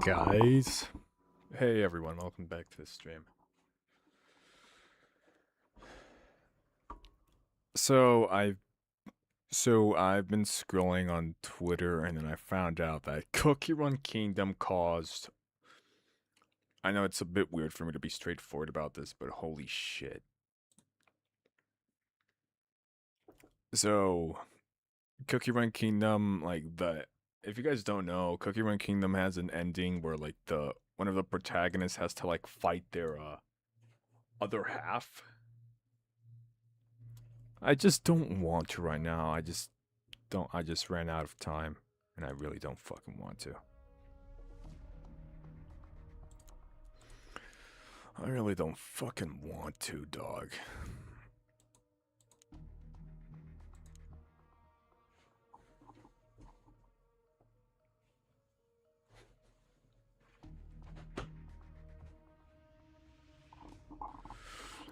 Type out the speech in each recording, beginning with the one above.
guys. Hey everyone, welcome back to the stream. So I've been scrolling on Twitter and then I found out that Cookie Run Kingdom caused, I know it's a bit weird for me to be straightforward about this, but holy shit. So Cookie Run Kingdom, if you guys don't know, Cookie Run Kingdom has an ending where one of the protagonists has to fight their other half. I just don't want to right now. I just ran out of time and I really don't fucking want to. I really don't fucking want to, dog.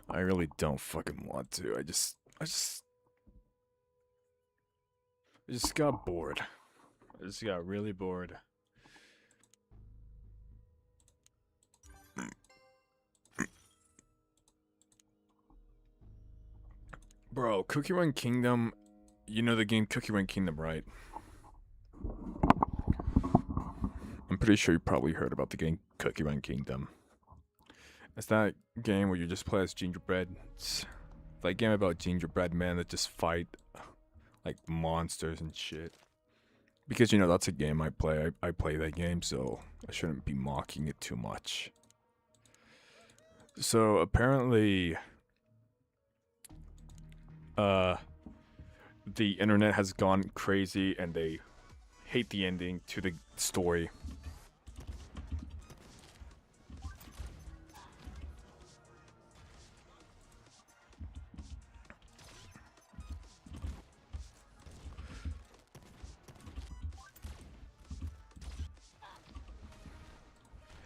I really don't fucking want to. I just got bored. I just got really bored. Bro, Cookie Run Kingdom, you know the game Cookie Run Kingdom, right? I'm pretty sure you probably heard about the game Cookie Run Kingdom. It's that game where you just play as gingerbread. It's that game about gingerbread men that just fight like monsters and shit. Because you know that's a game I play. I play that game, so I shouldn't be mocking it too much. So apparently the internet has gone crazy and they hate the ending to the story.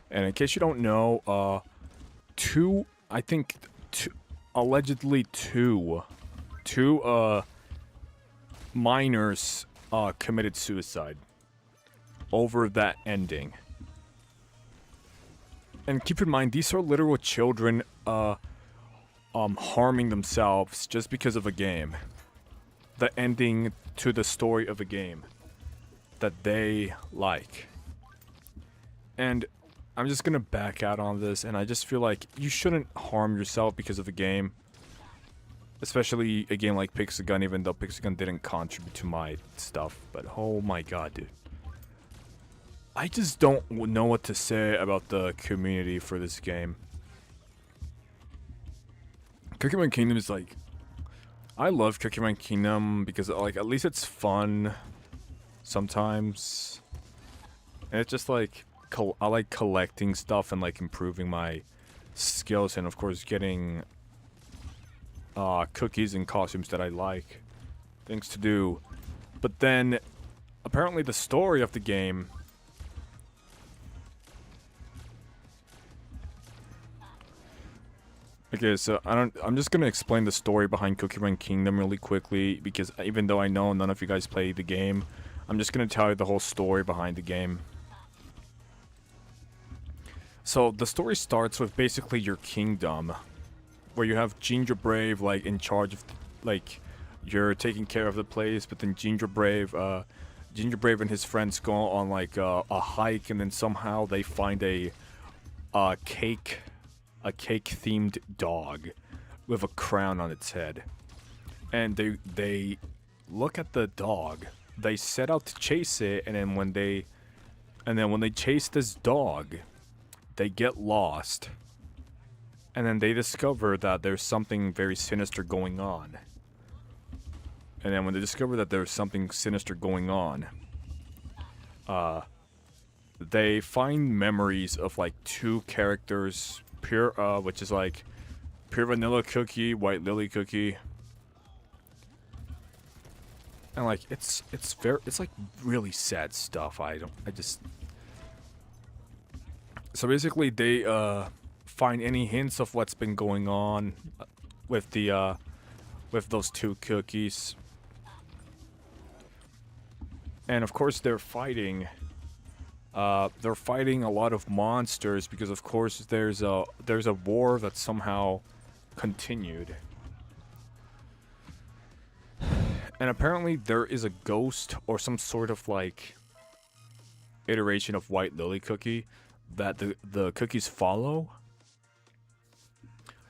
And in case you don't know, allegedly two minors committed suicide over that ending. And keep in mind, these are literal children harming themselves just because of a game. The ending to the story of a game that they like. And I'm just gonna back out on this, and I just feel like you shouldn't harm yourself because of a game. Especially a game like Pixagun, even though Pixagun didn't contribute to my stuff. But oh my god, dude. I just don't know what to say about the community for this game. Cookie Run Kingdom is like... I love Cookie Run Kingdom because at least it's fun sometimes. And it's just like... I like collecting stuff and like improving my skills and of course getting cookies and costumes that I like. Things to do. But then apparently the story of the game Okay, so I'm just gonna explain the story behind Cookie Run Kingdom really quickly because even though I know none of you guys play the game, I'm just gonna tell you the whole story behind the game. So the story starts with basically your kingdom, where you have Gingerbrave like in charge of, like, you're taking care of the place, but then Gingerbrave and his friends go on like a hike, and then somehow they find a cake themed dog with a crown on its head, and they look at the dog. They set out to chase it, and then when they chase this dog, they get lost, and then they discover that there's something very sinister going on. And then when they discover that there's something sinister going on, they find memories of like two characters, which is like Pure Vanilla Cookie, White Lily Cookie. And like it's like really sad stuff. So basically, they find any hints of what's been going on with those two cookies, and of course they're fighting they're fighting a lot of monsters because, of course, there's a war that somehow continued. And apparently there is a ghost or some sort of like iteration of White Lily cookie that the cookies follow.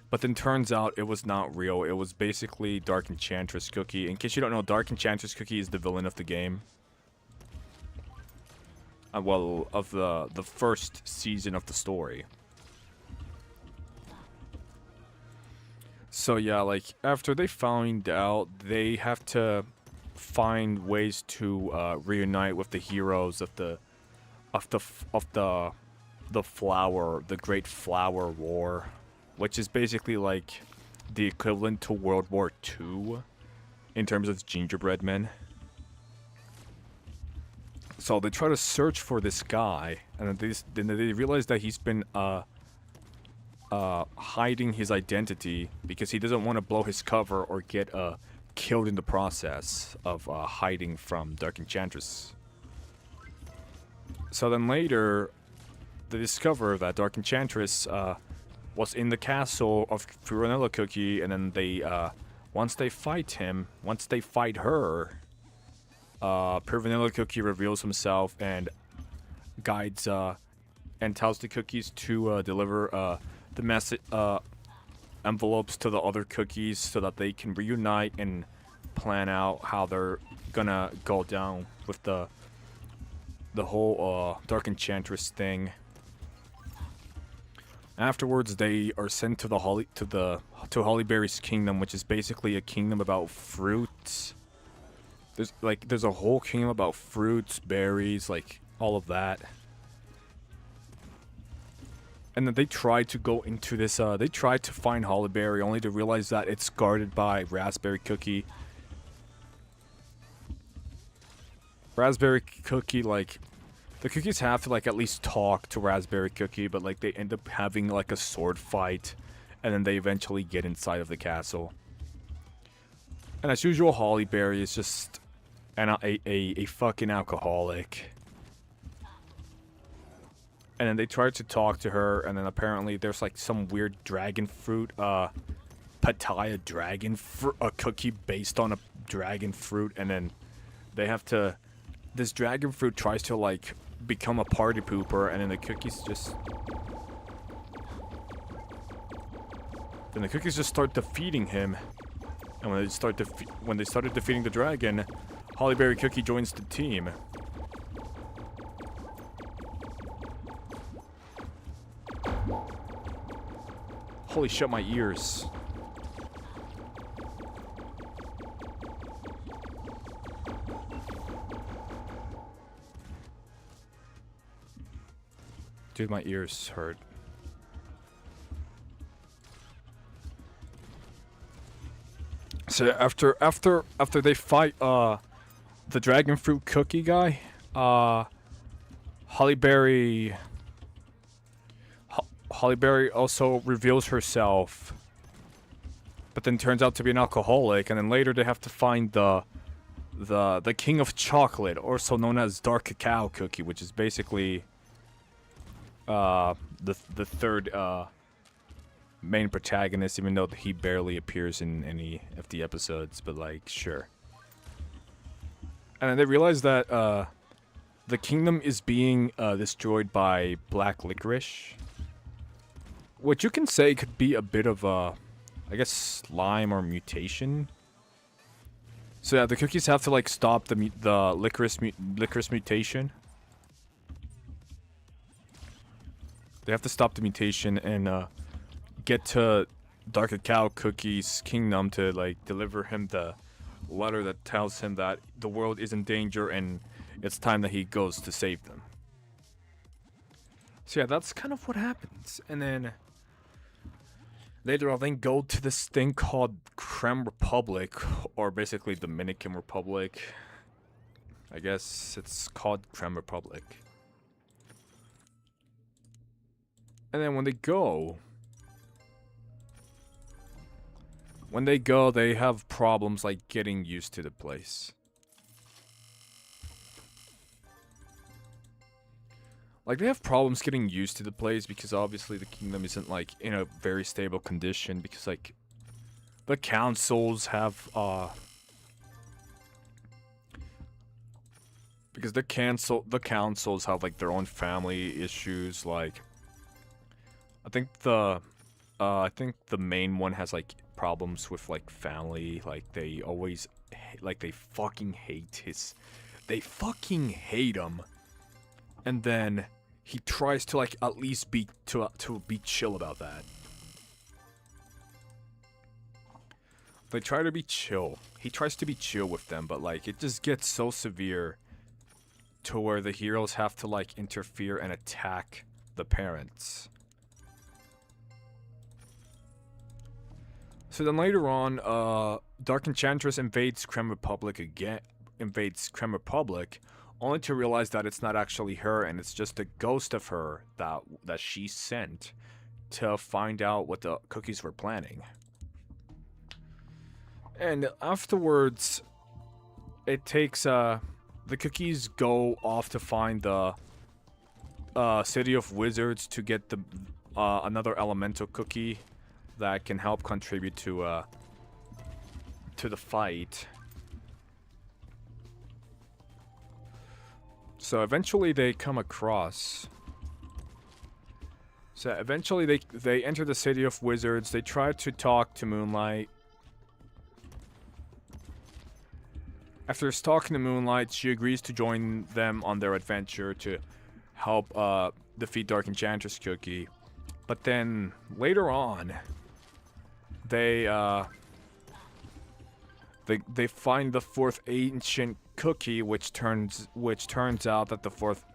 But then turns out it was not real. It was basically Dark Enchantress cookie. In case you don't know, Dark Enchantress cookie is the villain of the game. Well, of the first season of the story. So yeah, like after they find out, they have to find ways to reunite with the heroes of the flower, the Great Flower War, which is basically like the equivalent to World War II in terms of gingerbread men. So they try to search for this guy, and then they realize that he's been hiding his identity because he doesn't want to blow his cover or get killed in the process of hiding from Dark Enchantress. So then later, they discover that Dark Enchantress was in the castle of Vanilla Cookie, and then they once they fight her, Pure Vanilla Cookie reveals himself and guides and tells the cookies to deliver the message envelopes to the other cookies so that they can reunite and plan out how they're gonna go down with the whole Dark Enchantress thing. Afterwards, they are sent to Hollyberry's kingdom, which is basically a kingdom about fruits. There's a whole kingdom about fruits, berries, like all of that. And then they try to go into this, they try to find Hollyberry, only to realize that it's guarded by Raspberry Cookie. Raspberry Cookie, like, the cookies have to, like, at least talk to Raspberry Cookie, but, like, they end up having, like, a sword fight, and then they eventually get inside of the castle. And as usual, Hollyberry is just a fucking alcoholic. And then they try to talk to her, and then apparently there's like some weird dragon fruit, Pattaya dragon fruit, a cookie based on a dragon fruit, and then they have to, this dragon fruit tries to like become a party pooper, and then the cookies just, start defeating him. And when they started defeating the dragon, Hollyberry Cookie joins the team. Holy shit, my ears. Dude, my ears hurt. So after they fight the dragon fruit cookie guy, Hollyberry also reveals herself, but then turns out to be an alcoholic, and then later they have to find the King of Chocolate, also known as Dark Cacao Cookie, which is basically the third main protagonist, even though he barely appears in any of the episodes, but like, sure. And then they realize that the kingdom is being destroyed by black licorice, which you can say could be a bit of a, I guess, slime or mutation. So yeah, the cookies have to like stop the licorice mutation. They have to stop the mutation and get to Dark Cacao Cookie's kingdom to like deliver him the letter that tells him that the world is in danger and it's time that he goes to save them. So yeah, that's kind of what happens. And then later I'll then go to this thing called Creme Republic, or basically Dominican Republic. I guess it's called Creme Republic. And then when they go, they have problems like getting used to the place. Like, they have problems getting used to the place because obviously the kingdom isn't, like, in a very stable condition because, like, the councils have, because the councils have, like, their own family issues, like, I think the main one has, like, problems with, like, family, like, they always, like, they fucking hate him. And then he tries to, like, at least be chill about that. They try to be chill. He tries to be chill with them, but, like, it just gets so severe to where the heroes have to, like, interfere and attack the parents. So then later on, Dark Enchantress invades Krem Republic again. Only to realize that it's not actually her, and it's just a ghost of her that she sent to find out what the cookies were planning. And afterwards, it takes the cookies go off to find the City of Wizards to get the another elemental cookie that can help contribute to the fight. So eventually they come across. So eventually they enter the City of Wizards. They try to talk to Moonlight. After talking to Moonlight, she agrees to join them on their adventure to help defeat Dark Enchantress Cookie. But then later on, they find the fourth ancient cookie, which turns out that the fourth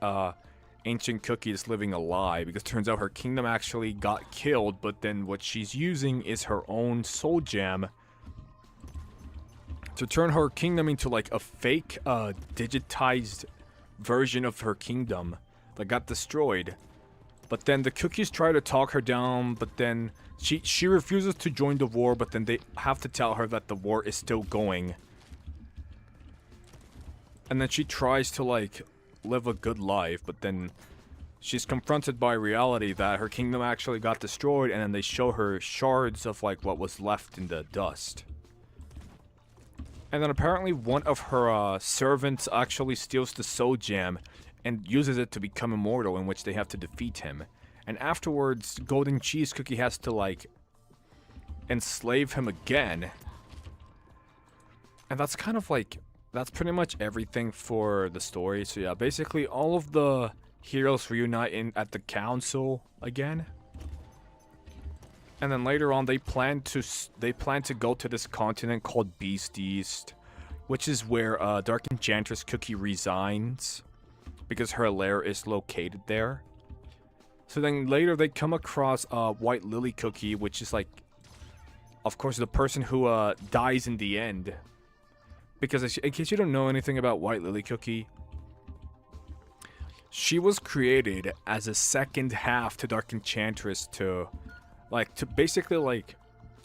ancient cookie is living a lie, because it turns out her kingdom actually got killed, but then what she's using is her own soul gem to turn her kingdom into, like, a fake digitized version of her kingdom that got destroyed. But then the cookies try to talk her down, but then she refuses to join the war, but then they have to tell her that the war is still going. And then she tries to, like, live a good life, but then she's confronted by reality that her kingdom actually got destroyed, and then they show her shards of, like, what was left in the dust. And then apparently one of her servants actually steals the soul gem and uses it to become immortal, in which they have to defeat him. And afterwards, Golden Cheese Cookie has to, like, enslave him again. And that's kind of like, that's pretty much everything for the story. So yeah, basically all of the heroes reunite at the council again. And then later on, they plan to go to this continent called Beast East, which is where Dark Enchantress Cookie resides, because her lair is located there. So then later they come across White Lily Cookie, which is, like, of course, the person who dies in the end. Because in case you don't know anything about White Lily Cookie, she was created as a second half to Dark Enchantress to basically, like,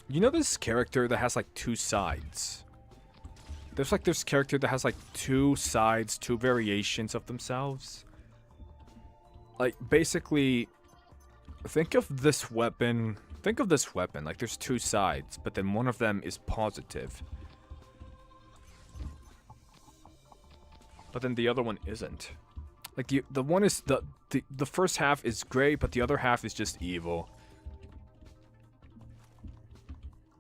you know this character that has, like, two sides? There's, like, this character that has, like, two sides, two variations of themselves. Like, basically, think of this weapon, like, there's two sides, but then one of them is positive. But then the other one isn't. Like, the one is, the first half is great, but the other half is just evil.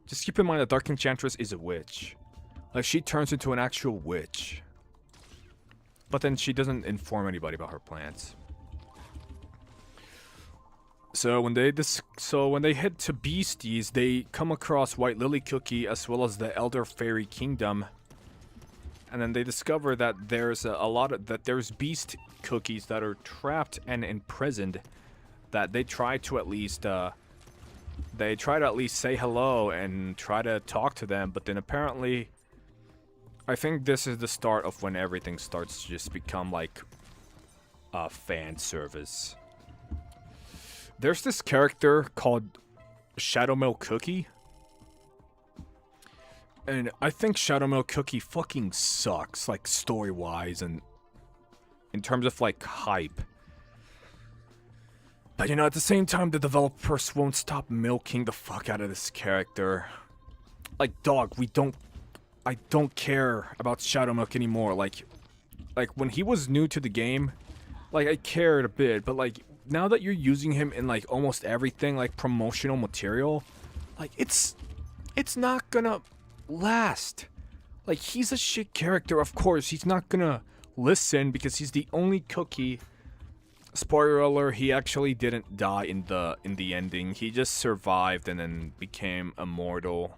Just keep in mind that Dark Enchantress is a witch. Like, she turns into an actual witch. But then she doesn't inform anybody about her plans. So when they head to Beasties, they come across White Lily Cookie as well as the Elder Fairy Kingdom. And then they discover that there's there's beast cookies that are trapped and imprisoned, that they try to at least say hello and try to talk to them, but then apparently, I think this is the start of when everything starts to just become like fan service. There's this character called Shadowmeld Cookie, and I think Shadowmeld Cookie fucking sucks, like, story-wise and in terms of, like, hype. But you know, at the same time, the developers won't stop milking the fuck out of this character. Like, dog, I don't care about Shadowmilk anymore. Like when he was new to the game, like I cared a bit, but like now that you're using him in like almost everything, like promotional material, like it's not gonna last. Like, he's a shit character, of course. He's not gonna listen because he's the only cookie. Spoiler alert, he actually didn't die in the ending. He just survived and then became immortal.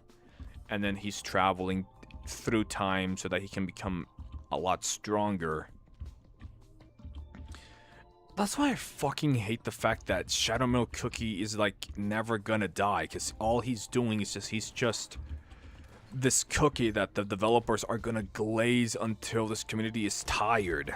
And then he's traveling through time so that he can become a lot stronger. That's why I fucking hate the fact that Shadowmilk Cookie is like never gonna die, because all he's doing is he's just this cookie that the developers are gonna glaze until this community is tired.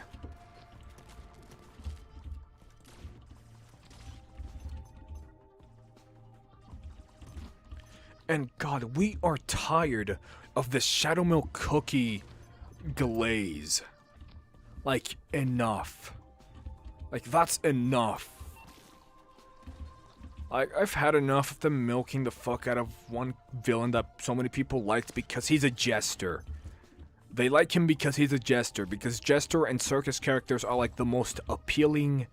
And God, we are tired of this Shadowmilk Cookie glaze. Like, enough. Like, that's enough. I've had enough of them milking the fuck out of one villain that so many people liked because he's a jester. They like him because he's a jester, because jester and circus characters are like the most appealing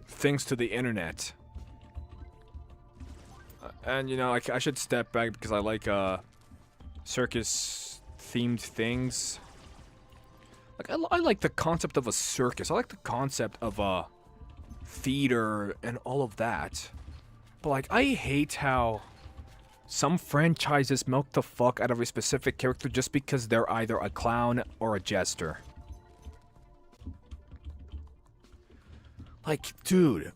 things to the internet. And you know, I should step back because I like circus themed things. Like I like the concept of a circus. I like the concept of a theater and all of that. But like, I hate how some franchises milk the fuck out of a specific character just because they're either a clown or a jester. Like, dude,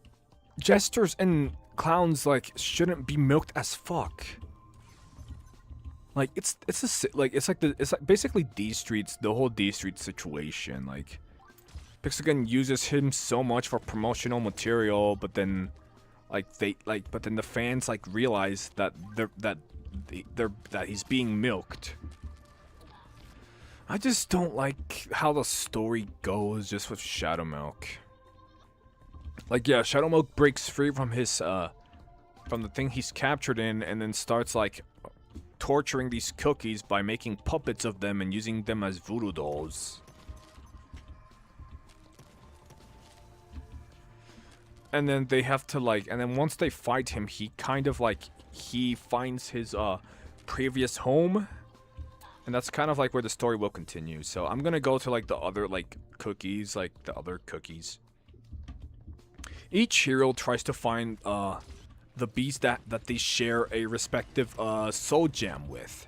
jesters and clowns like shouldn't be milked as fuck. Like it's like basically D Streets, the whole D Street situation. Like, Pixelgun uses him so much for promotional material, but then but then the fans like realize that that he's being milked. I just don't like how the story goes just with Shadowmilk. Like, yeah, Shadowmilk breaks free from his from the thing he's captured in, and then starts like torturing these cookies by making puppets of them and using them as voodoo dolls. And then they have to like, and then once they fight him, he kind of like, he finds his previous home. And that's kind of like where the story will continue. So I'm gonna go to like the other like cookies, like the other cookies. Each hero tries to find the beast that they share a respective soul gem with.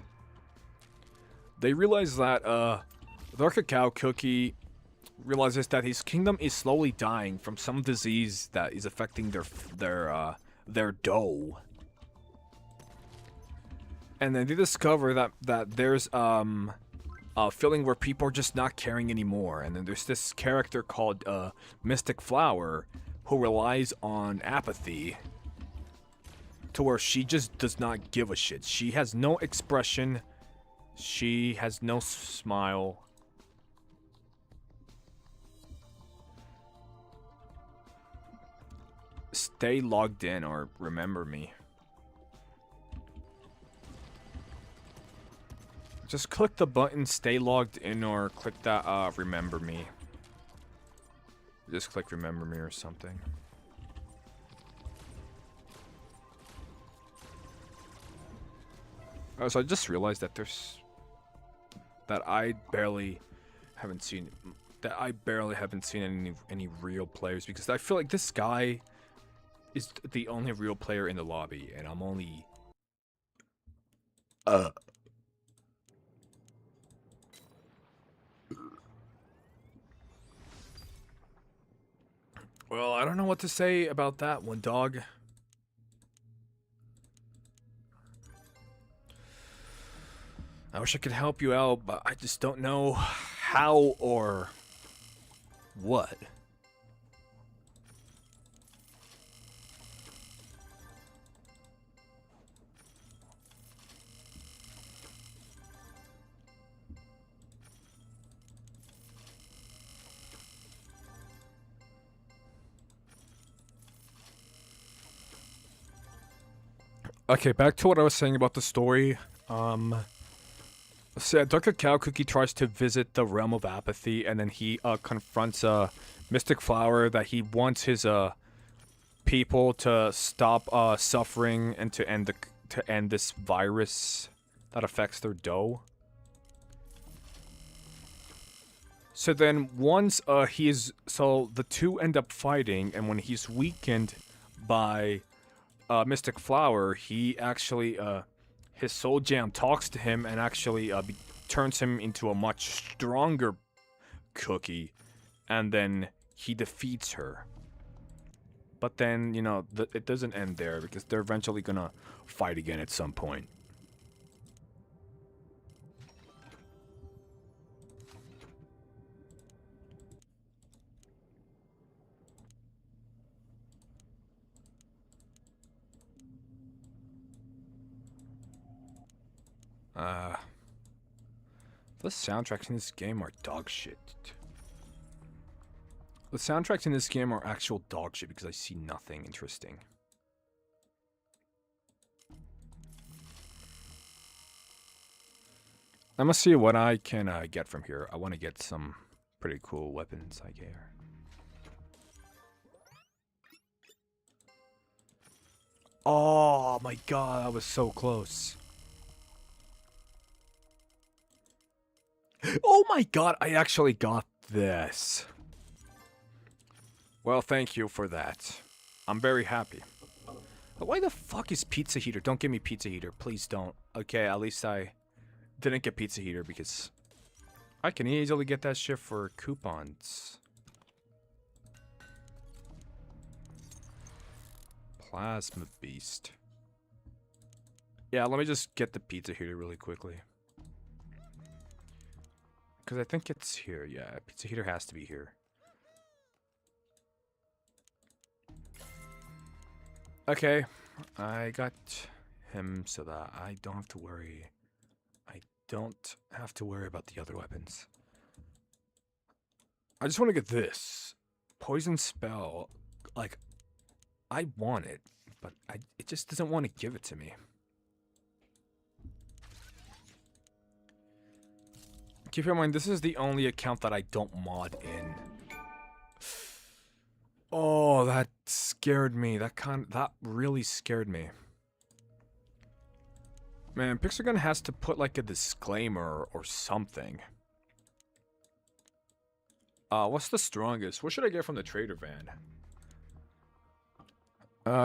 They realize that the cacao cookie realizes that his kingdom is slowly dying from some disease that is affecting their dough. And then they discover that there's a feeling where people are just not caring anymore. And then there's this character called Mystic Flower who relies on apathy to where she just does not give a shit. She has no expression. She has no smile. Stay logged in or remember me. Just click the button stay logged in or click that remember me. Just click remember me or something. Oh, so I just realized that I barely haven't seen any real players, because I feel like this guy is the only real player in the lobby, and I'm only well, I don't know what to say about that one, dog. I wish I could help you out, but I just don't know how or what. Okay, back to what I was saying about the story. So Dr. Cow Cookie tries to visit the realm of apathy, and then he confronts Mystic Flower that he wants his people to stop suffering and to end this virus that affects their dough. So then once so the two end up fighting, and when he's weakened by Mystic Flower, he actually his Soul Jam talks to him and actually turns him into a much stronger cookie, and then he defeats her. But then, you know, it doesn't end there, because they're eventually gonna fight again at some point. The soundtracks in this game are dog shit. The soundtracks in this game are actual dog shit because I see nothing interesting. I must see what I can get from here. I want to get some pretty cool weapons, I guess. Oh my god, that was so close. Oh my god, I actually got this. Well, thank you for that. I'm very happy. But why the fuck is Pizza Heater? Don't give me Pizza Heater. Please don't. Okay, at least I didn't get Pizza Heater because I can easily get that shit for coupons. Plasma Beast. Yeah, let me just get the Pizza Heater really quickly. Because I think it's here. Yeah, Pizza Heater has to be here. Okay, I got him so that I don't have to worry. I don't have to worry about the other weapons. I just want to get this. Poison Spell. Like, I want it, but it just doesn't want to give it to me. Keep in mind, this is the only account that I don't mod in. Oh, that scared me. That really scared me. Man, Pixargun has to put like a disclaimer or something. What's the strongest? What should I get from the trader van?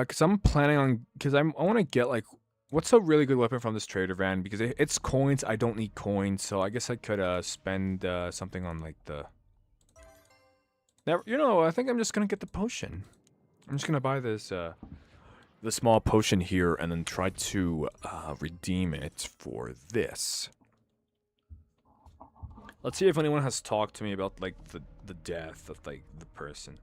Cause I'm planning on, I want to get like, what's a really good weapon from this trader van? Because it's coins. I don't need coins, so I guess I could spend something on like the. Never, you know, I think I'm just gonna get the potion. I'm just gonna buy this the small potion here and then try to redeem it for this. Let's see if anyone has talked to me about like the death of like the person.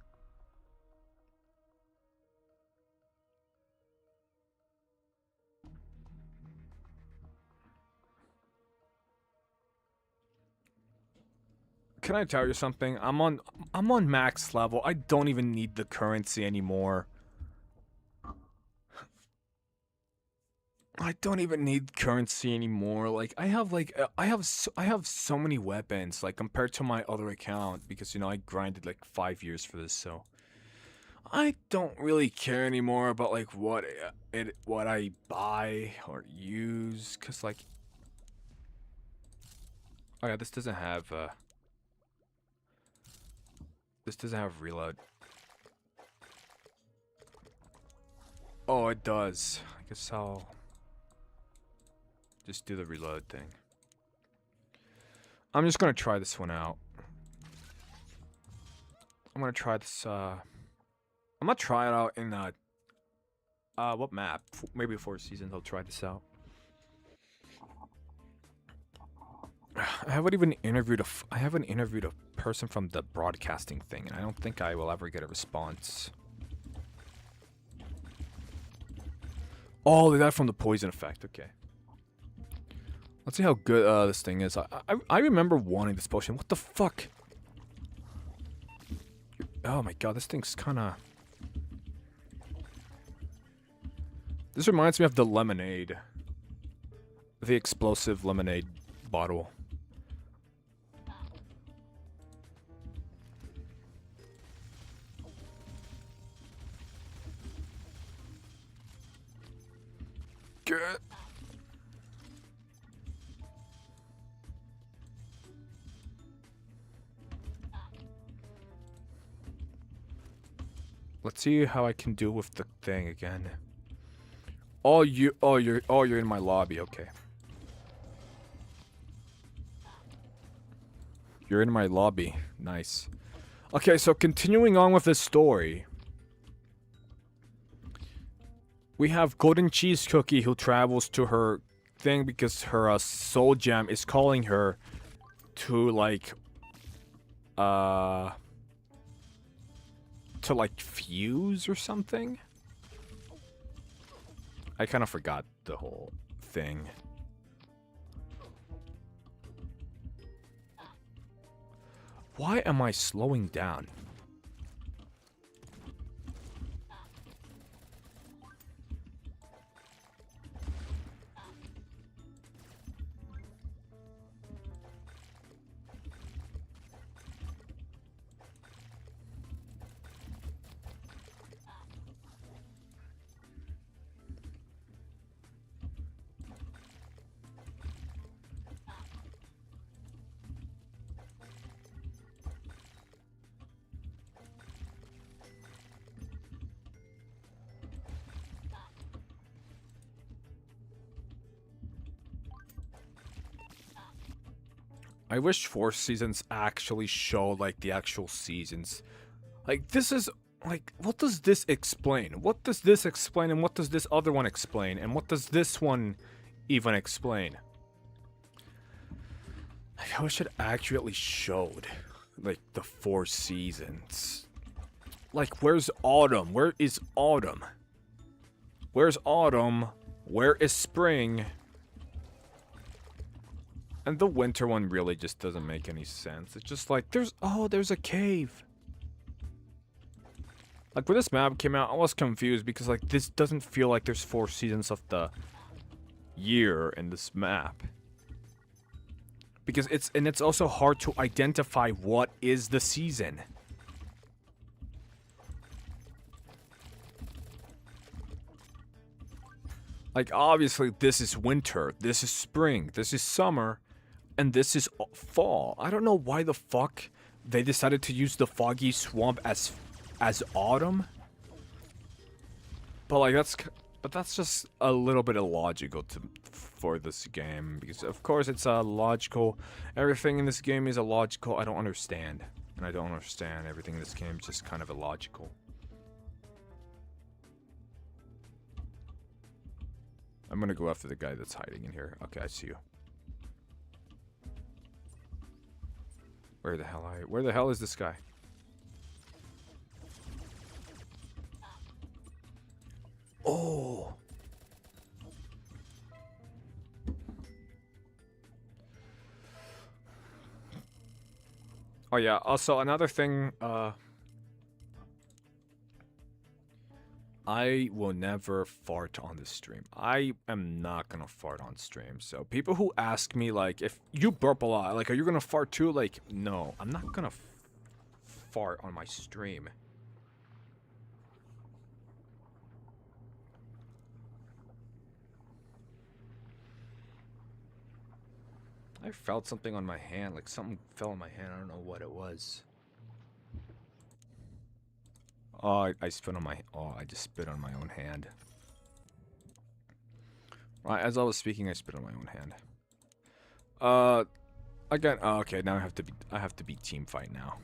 Can I tell you something? I'm on max level. I don't even need the currency anymore. I don't even need currency anymore. Like I have so many weapons like compared to my other account because you know I grinded like 5 years for this, so I don't really care anymore about like what I buy or use cuz like oh yeah, this doesn't have reload. Oh, it does. I guess I'll just do the reload thing. I'm just gonna try this one out. I'm gonna try this, I'm gonna try it out in, what map? Maybe 4 seasons I'll try this out. I haven't interviewed a person from the broadcasting thing, and I don't think I will ever get a response. Oh, they got it from the poison effect, okay. Let's see how good this thing is. I remember wanting this potion. What the fuck? Oh my god, this thing's kinda... This reminds me of the lemonade. The explosive lemonade bottle. Get. Let's see how I can do with the thing again. Oh, you're in my lobby. Okay. You're in my lobby. Nice. Okay, so continuing on with this story. We have Golden Cheese Cookie who travels to her thing because her soul gem is calling her to like fuse or something. I kind of forgot the whole thing. Why am I slowing down? I wish Four Seasons actually show like the actual seasons. Like this is like, what does this explain? What does this explain and what does this other one explain? And what does this one even explain? Like, I wish it accurately showed like the 4 seasons. Like, where's autumn? Where is autumn? Where's autumn? Where is spring? And the winter one really just doesn't make any sense. It's just like, there's a cave. Like, when this map came out, I was confused because, like, this doesn't feel like there's 4 seasons of the year in this map. Because it's also hard to identify what is the season. Like, obviously, this is winter, this is spring, this is summer, and this is fall. I don't know why the fuck they decided to use the foggy swamp as autumn. But like that's just a little bit illogical for this game, because of course it's logical. Everything in this game is illogical. I don't understand. And I don't understand everything in this game is just kind of illogical. I'm gonna go after the guy that's hiding in here. Okay, I see you. Where the hell is this guy? Oh. Oh yeah, also another thing, I will never fart on this stream. I am not gonna fart on stream. So people who ask me, like, if you burp a lot, like, are you gonna fart too? Like, no, I'm not gonna fart on my stream. I felt something on my hand, like something fell on my hand. I don't know what it was. Oh, I spit on my... Oh, I just spit on my own hand. Right, as I was speaking, I spit on my own hand. Again, oh, okay, now I have to be team fight now.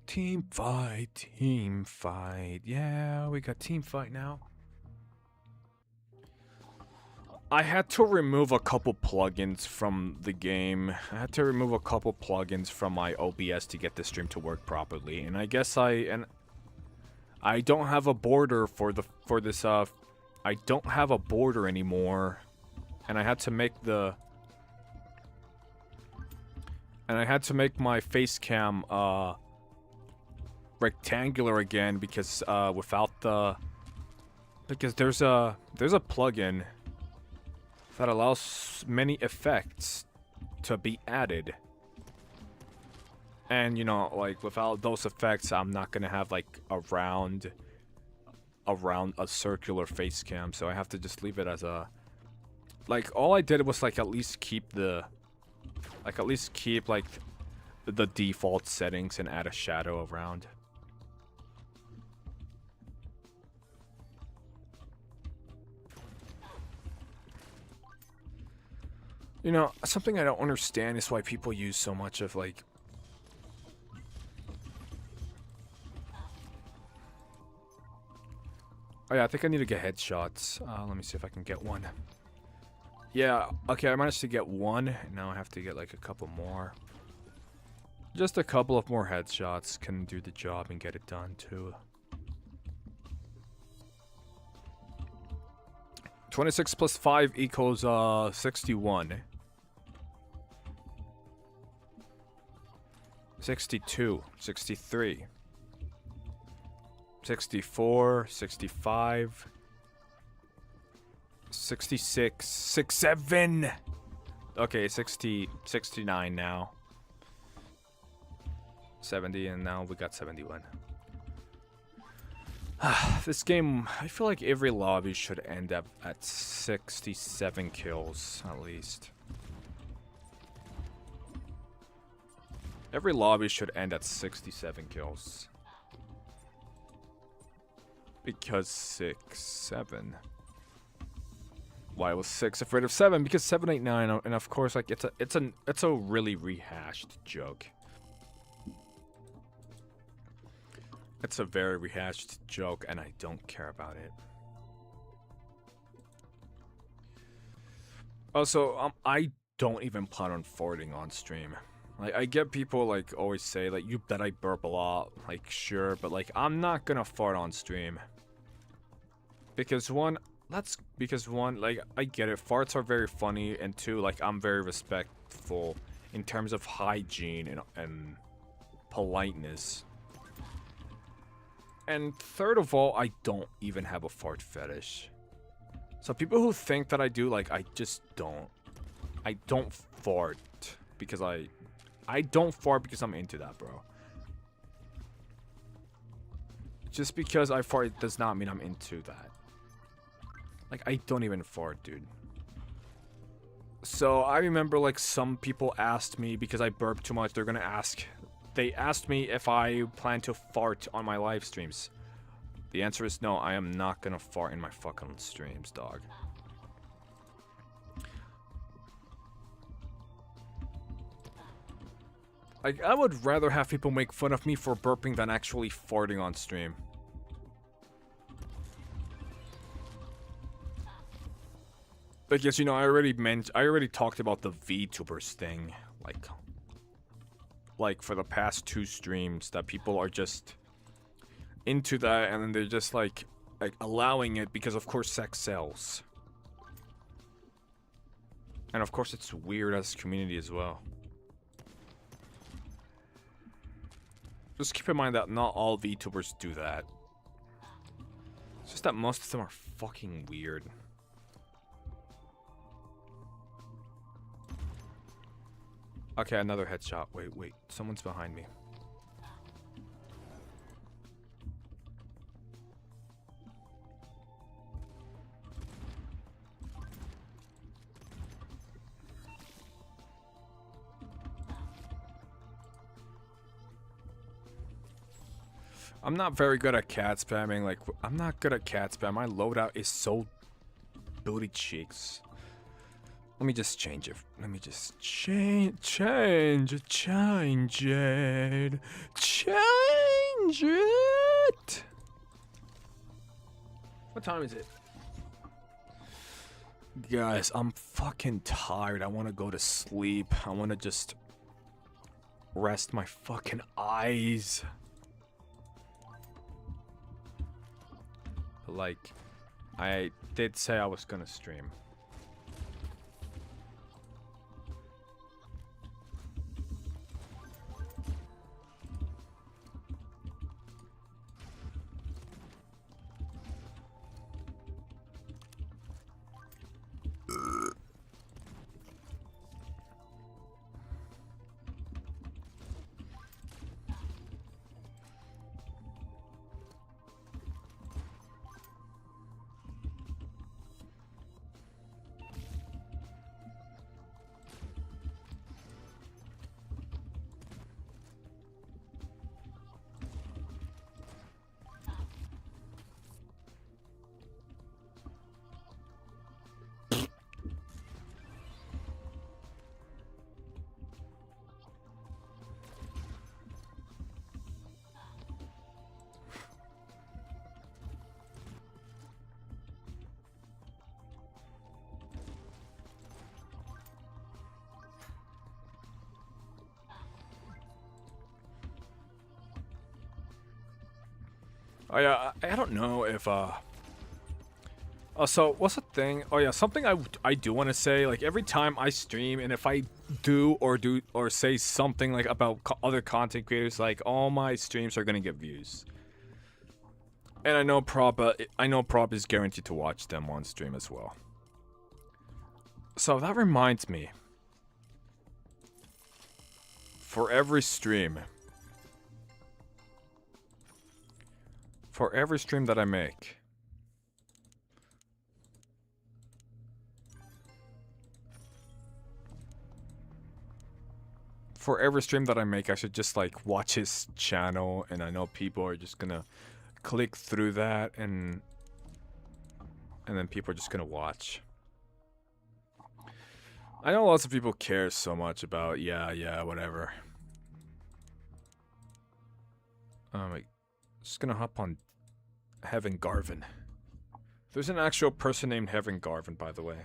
Team fight, yeah, we got team fight now. I had to remove a couple plugins from the game. I had to remove a couple plugins from my OBS to get the stream to work properly. And I guess I don't have a border for this I don't have a border anymore. And I had to make my face cam rectangular again because without the Because there's a plugin that allows many effects to be added. And, you know, like, without those effects, I'm not gonna have, like, around a circular face cam, so I have to just leave it as a... Like, all I did was, like, at least keep the... Like, at least keep, like, the default settings and add a shadow around. You know, something I don't understand is why people use so much of, like... Oh yeah, I think I need to get headshots. Let me see if I can get one. Yeah, okay, I managed to get one. Now I have to get like a couple more. Just a couple of more headshots can do the job and get it done too. 26 plus 5 equals 61. 62, 63. 64, 65, 66, 67. Okay, 60, 69 now. 70, and now we got 71. This game, I feel like every lobby should end up at 67 kills, at least. Every lobby should end at 67 kills. Because 6, 7. Why was 6 afraid of 7? Because 7, 8, 9, and of course, like it's a really rehashed joke. It's a very rehashed joke, and I don't care about it. Also, I don't even plan on farting on stream. Like, I get people like always say like that I burp a lot. Like, sure, but like I'm not gonna fart on stream. Because one, like, I get it, farts are very funny, and two, like, I'm very respectful in terms of hygiene and politeness. And third of all, I don't even have a fart fetish. So people who think that I do, like, I just don't. I don't fart because I don't fart because I'm into that, bro. Just because I fart does not mean I'm into that. Like, I don't even fart, dude. So, I remember, like, some people asked me, because I burp too much, they asked me if I plan to fart on my live streams. The answer is no, I am not gonna fart in my fucking streams, dog. Like, I would rather have people make fun of me for burping than actually farting on stream. Because, you know, I already talked about the VTubers thing, like for the past 2 streams, that people are just into that, and then they're just like allowing it because of course sex sells. And of course it's weird as a community as well. Just keep in mind that not all VTubers do that. It's just that most of them are fucking weird. Okay, another headshot. Wait. Someone's behind me. I'm not very good at cat spamming. Like, I'm not good at cat spam. My loadout is so booty cheeks. Let me just change it. Let me just change it. Change it. What time is it? Guys, I'm fucking tired. I want to go to sleep. I want to just rest my fucking eyes. Like, I did say I was gonna stream. Oh yeah, I don't know if so what's the thing? Oh yeah, something I do want to say, like every time I stream and if I do or say something like about other content creators, like all my streams are gonna get views. And I know Prop is guaranteed to watch them on stream as well. So that reminds me, for every stream that I make, I should just like watch his channel, and I know people are just gonna click through that, and then people are just gonna watch. I know lots of people care so much about yeah, whatever. Like, just gonna hop on Heaven Garvin. There's an actual person named Heaven Garvin, by the way.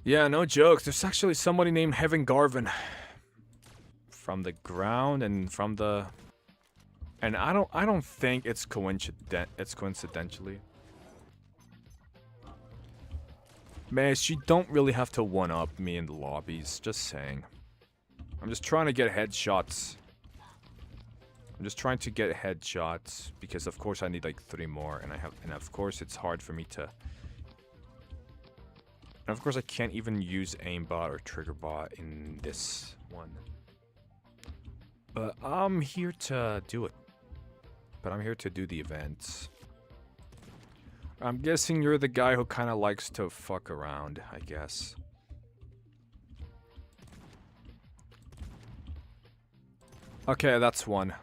Yeah, no jokes. There's actually somebody named Heaven Garvin. From the ground and from the... And I don't think it's coincidentally. Man, you don't really have to one-up me in the lobbies, just saying. I'm just trying to get headshots. Because of course I need like 3 more, and of course it's hard for me to... And of course I can't even use aimbot or triggerbot in this one. But I'm here to do it. But I'm here to do the events. I'm guessing you're the guy who kind of likes to fuck around, I guess. Okay, that's 1.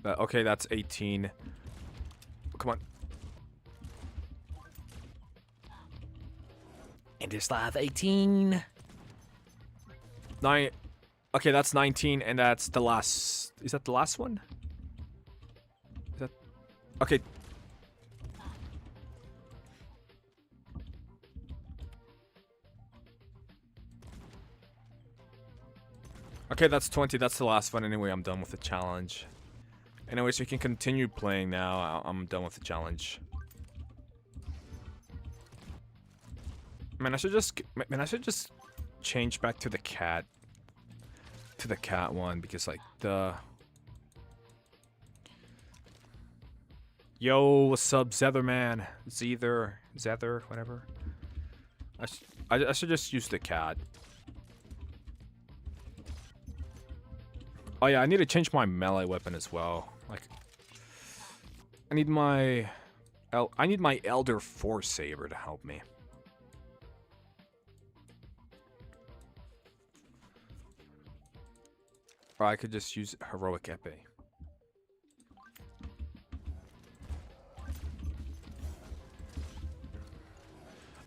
Okay, that's 18. Come on. And there's live 18. 9. Okay, that's 19, and that's the last... Is that the last one? Is that... Okay. Okay, that's 20. That's the last one. Anyway, I'm done with the challenge. Anyways, we can continue playing now. I'm done with the challenge. Man, I should just change back to the cat. To the cat one, because like the... Yo, what's up, Zetherman? Zether, whatever. I should just use the cat. Oh yeah, I need to change my melee weapon as well. Like, I need my Elder Force Saber to help me. Or I could just use Heroic Epee.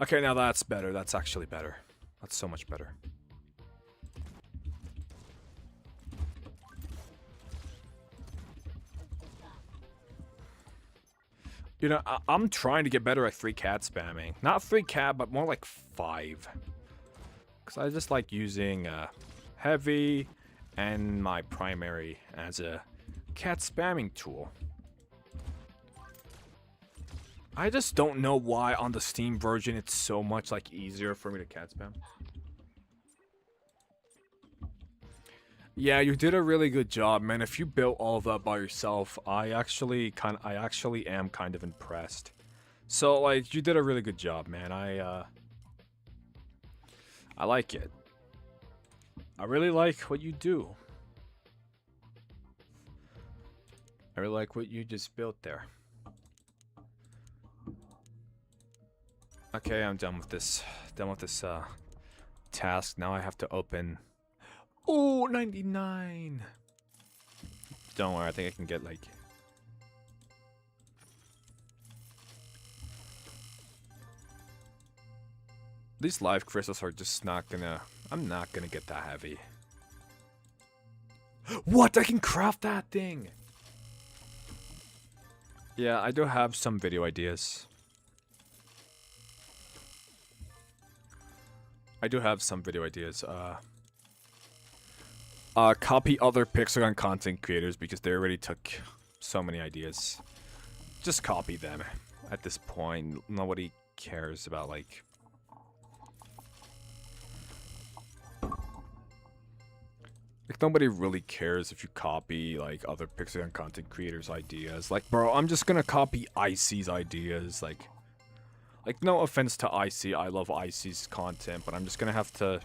Okay, now that's better. That's actually better. That's so much better. You know, I'm trying to get better at 3 cat spamming. Not 3 cat, but more like 5. Because I just like using heavy and my primary as a cat spamming tool. I just don't know why on the Steam version it's so much like easier for me to cat spam. Yeah, you did a really good job, man. If you built all of that by yourself, I actually am kind of impressed. So like, you did a really good job, man. I like it. I really like what you do. I really like what you just built there. Okay, I'm done with this. Task. Now I have to open... Oh, 99! Don't worry, I think I can get, like... These live crystals are just not gonna... I'm not gonna get that heavy. What? I can craft that thing! Yeah, I do have some video ideas. Copy other Pixagon content creators because they already took so many ideas. Just copy them. At this point, nobody cares about like. Like nobody really cares if you copy like other Pixagon content creators' ideas. Like, bro, I'm just gonna copy IC's ideas. Like, no offense to IC, I love IC's content, but I'm just gonna have to.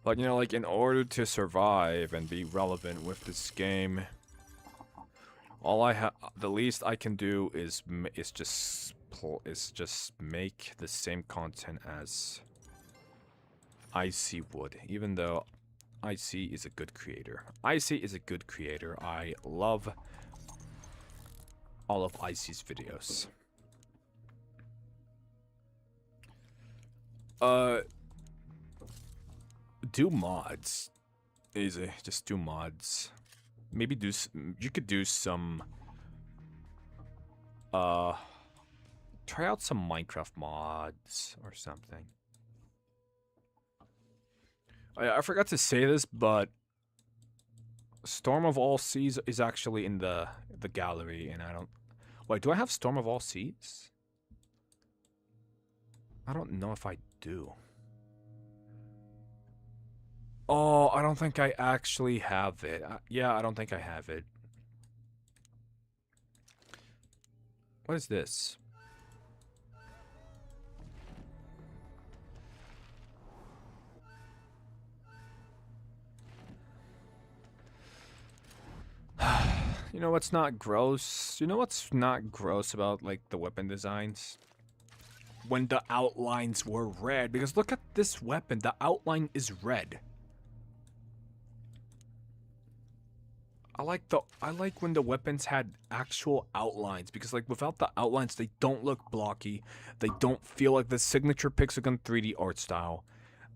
But you know, like in order to survive and be relevant with this game, all I have, the least I can do is just make the same content as IC would, even though IC is a good creator. IC is a good creator. I love all of IC's videos. Do mods. Easy. Just do mods. Maybe do. You could do some. Try out some Minecraft mods or something. I forgot to say this, but Storm of All Seas is actually in the gallery, and I don't. Wait, do I have Storm of All Seas? I don't know if I do. Oh, I don't think I actually have it. Yeah, I don't think I have it. What is this? You know what's not gross? You know what's not gross about, like, the weapon designs? When the outlines were red. Because look at this weapon. The outline is red. I like when the weapons had actual outlines. Because, like, without the outlines, they don't look blocky. They don't feel like the signature Pixagon 3D art style.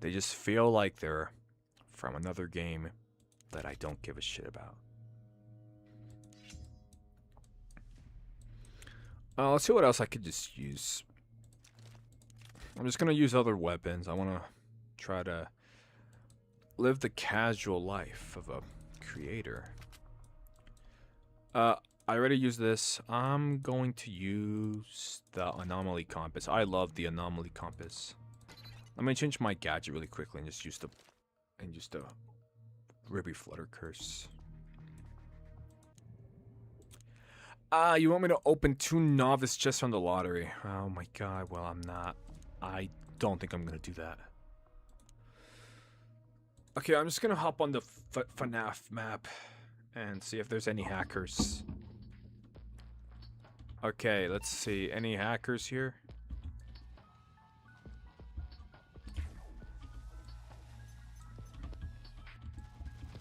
They just feel like they're from another game that I don't give a shit about. Let's see what else I could just use. I'm just gonna use other weapons. I wanna try to live the casual life of a creator. I already used this. I'm going to use the anomaly compass. I love the anomaly compass. Let me change my gadget really quickly and just use the Ribby Flutter Curse. You want me to open 2 novice chests from the lottery? Oh my god, well I'm not. I don't think I'm gonna do that. Okay, I'm just gonna hop on the FNAF map and see if there's any hackers. Okay, let's see. Any hackers here?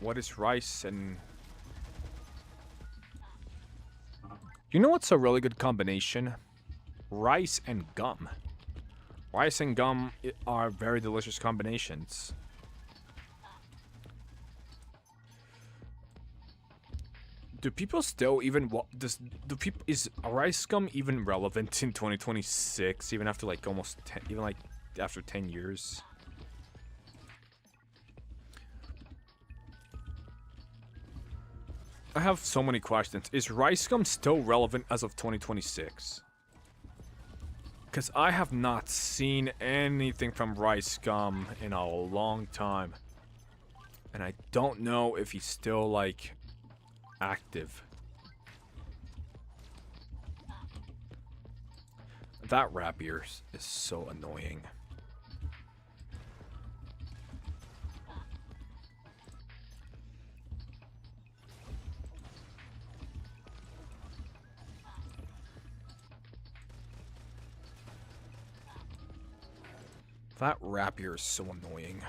What is rice and... You know what's a really good combination? Rice and gum. Rice and gum are very delicious combinations. Do people still even is rice gum even relevant in 2026? Even after like almost 10, even like after 10 years? I have so many questions. Is rice gum still relevant as of 2026? Because I have not seen anything from rice gum in a long time. And I don't know if he's still, like, active. That rapier is so annoying. That rapier is so annoying.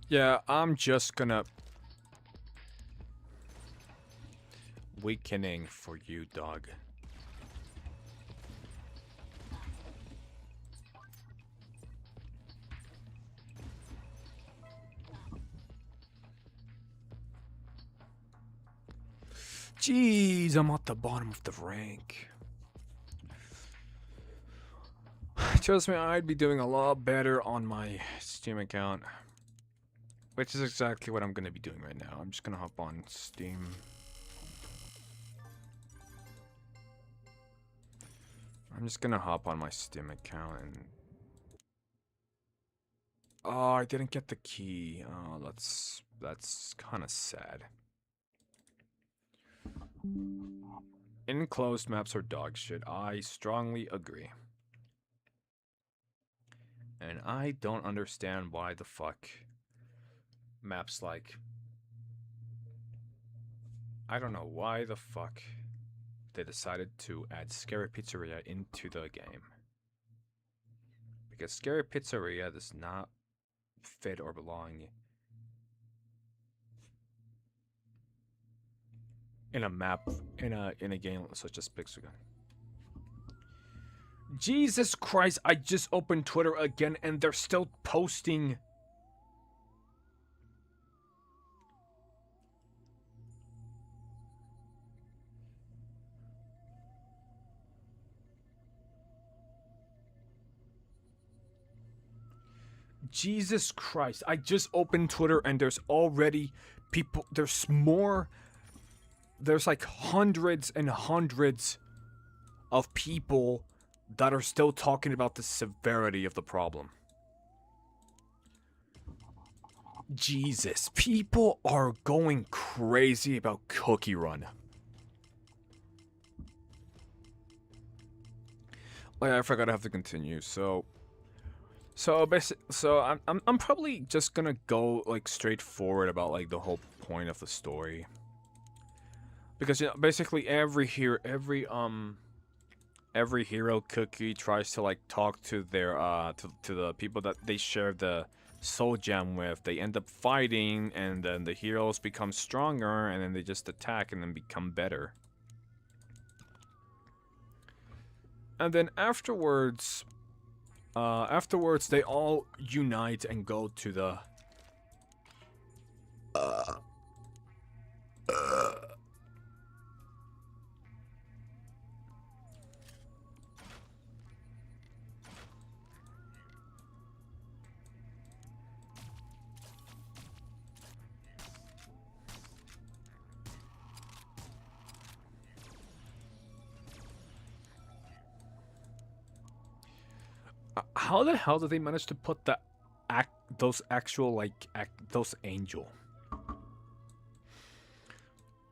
Yeah, I'm just gonna weakening for you, dog. Jeez, I'm at the bottom of the rank. Trust me, I'd be doing a lot better on my Steam account. Which is exactly what I'm gonna be doing right now. I'm just gonna hop on Steam. I'm just gonna hop on my Steam account and... Oh, I didn't get the key. Oh, that's kind of sad. Enclosed maps are dog shit. I strongly agree. And I don't understand why the fuck maps like... I don't know why the fuck they decided to add Scary Pizzeria into the game. Because Scary Pizzeria does not fit or belong in a map, in a game such as Pixelgun. Jesus Christ, I just opened Twitter again and they're still posting. Jesus Christ, I just opened Twitter and there's already people, there's more, there's like hundreds and hundreds of people that are still talking about the severity of the problem. Jesus, people are going crazy about Cookie Run. Oh yeah, I forgot I have to continue. So basically, I'm probably just gonna go like straightforward about like the whole point of the story. Because you know, basically every hero cookie tries to like talk to their to the people that they share the soul gem with. They end up fighting and then the heroes become stronger and then they just attack and then become better. And then afterwards they all unite and go to the how the hell did they manage to put the those angel?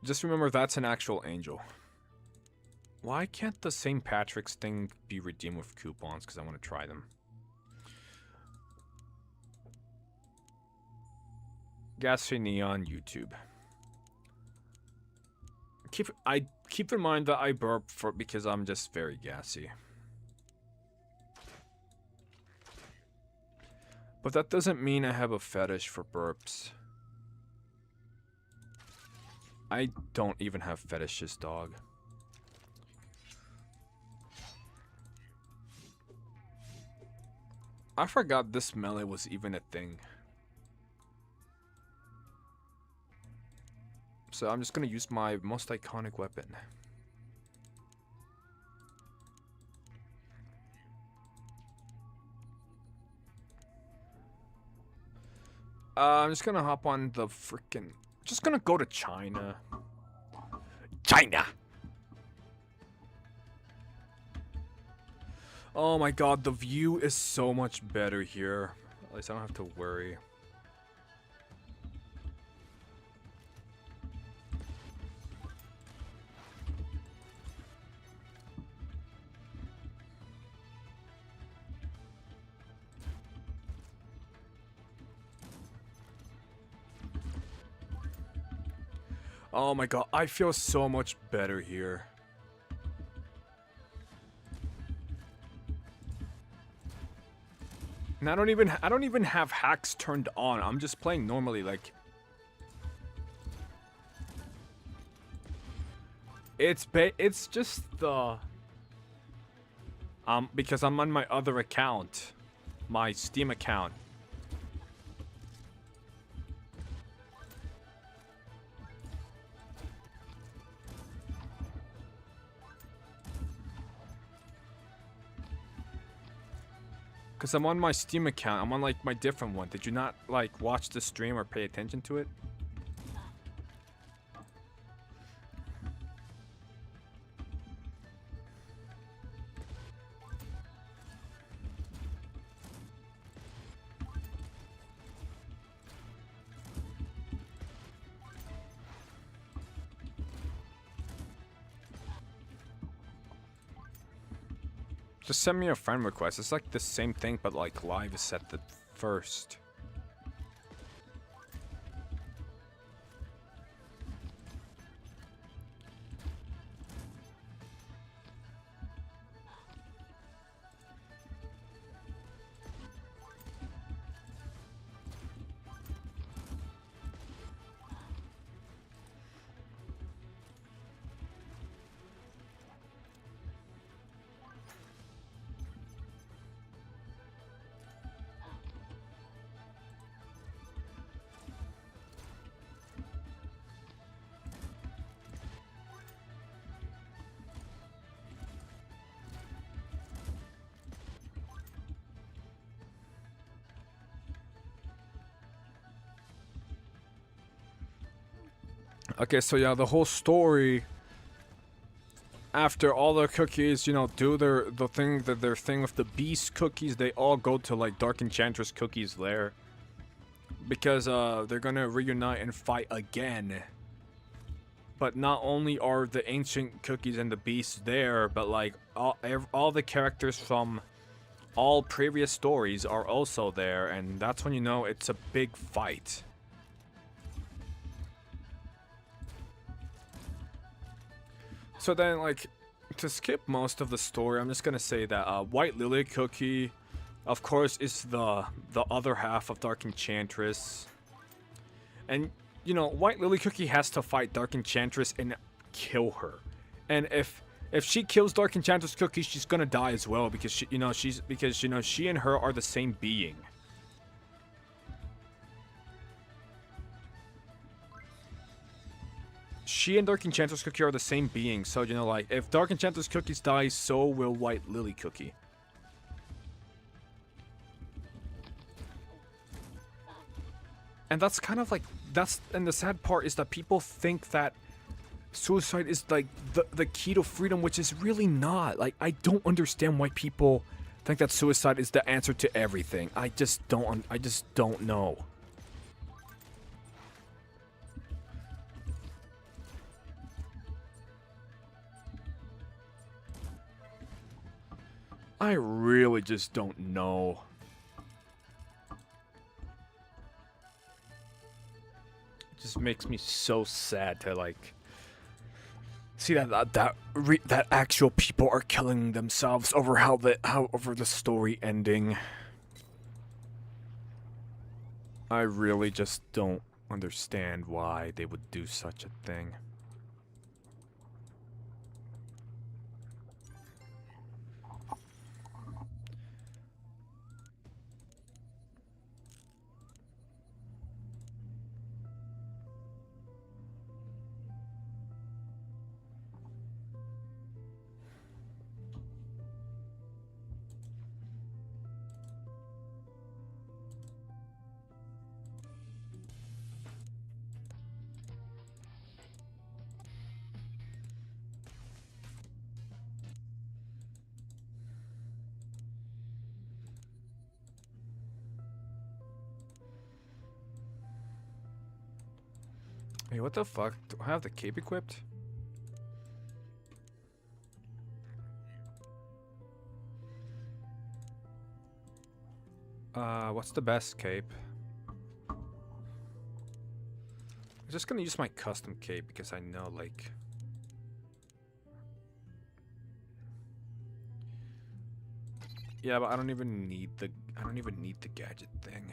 Just remember that's an actual angel. Why can't the St. Patrick's thing be redeemed with coupons? Because I want to try them. Gassy Neon YouTube. Keep in mind that I burp because I'm just very gassy. But that doesn't mean I have a fetish for burps. I don't even have fetishes, dog. I forgot this melee was even a thing. So I'm just gonna use my most iconic weapon. I'm just gonna hop on the freaking... Just gonna go to China. China! Oh my god, the view is so much better here. At least I don't have to worry. Oh my god, I feel so much better here. And I don't even have hacks turned on. I'm just playing normally like It's just the because I'm on my other account, my Steam account. Because I'm on my Steam account. I'm on like my different one. Did you not like watch the stream or pay attention to it? Just send me a friend request. It's like the same thing, but like live is set the first. Okay, so yeah, the whole story. After all the cookies, you know, do their thing with the beast cookies, they all go to like Dark Enchantress Cookie's lair. Because they're gonna reunite and fight again. But not only are the ancient cookies and the beasts there, but like all the characters from all previous stories are also there, and that's when you know it's a big fight. So then, like, to skip most of the story, I'm just gonna say that White Lily Cookie, of course, is the other half of Dark Enchantress. And, you know, White Lily Cookie has to fight Dark Enchantress and kill her. And if she kills Dark Enchantress Cookie, she's gonna die as well, because she and her are the same being. She and Dark Enchantress Cookie are the same being, so, you know, like, if Dark Enchantress Cookies dies, so will White Lily Cookie. And that's kind of like, and the sad part is that people think that suicide is, like, the key to freedom, which is really not. Like, I don't understand why people think that suicide is the answer to everything. I just don't know. I really just don't know. It just makes me so sad to like see that actual people are killing themselves over over the story ending. I really just don't understand why they would do such a thing. Hey, what the fuck? Do I have the cape equipped? What's the best cape? I'm just gonna use my custom cape because I know, like... Yeah, but I don't even need the gadget thing.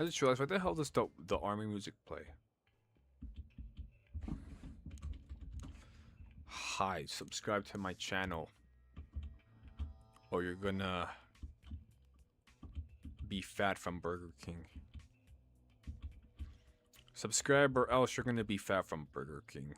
I just realized, why the hell does the army music play? Hi, subscribe to my channel, or you're gonna be fat from Burger King. Subscribe or else you're gonna be fat from Burger King.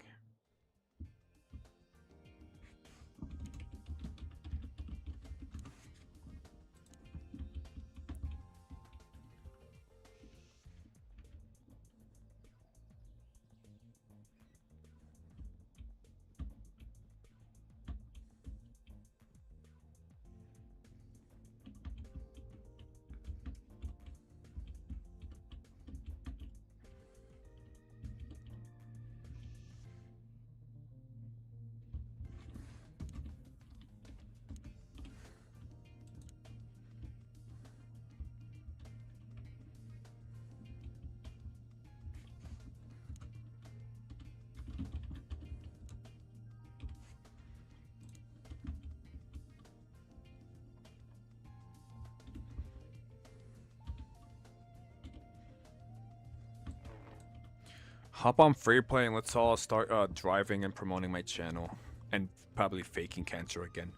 Hop on free play and let's all start driving and promoting my channel. And probably faking cancer again.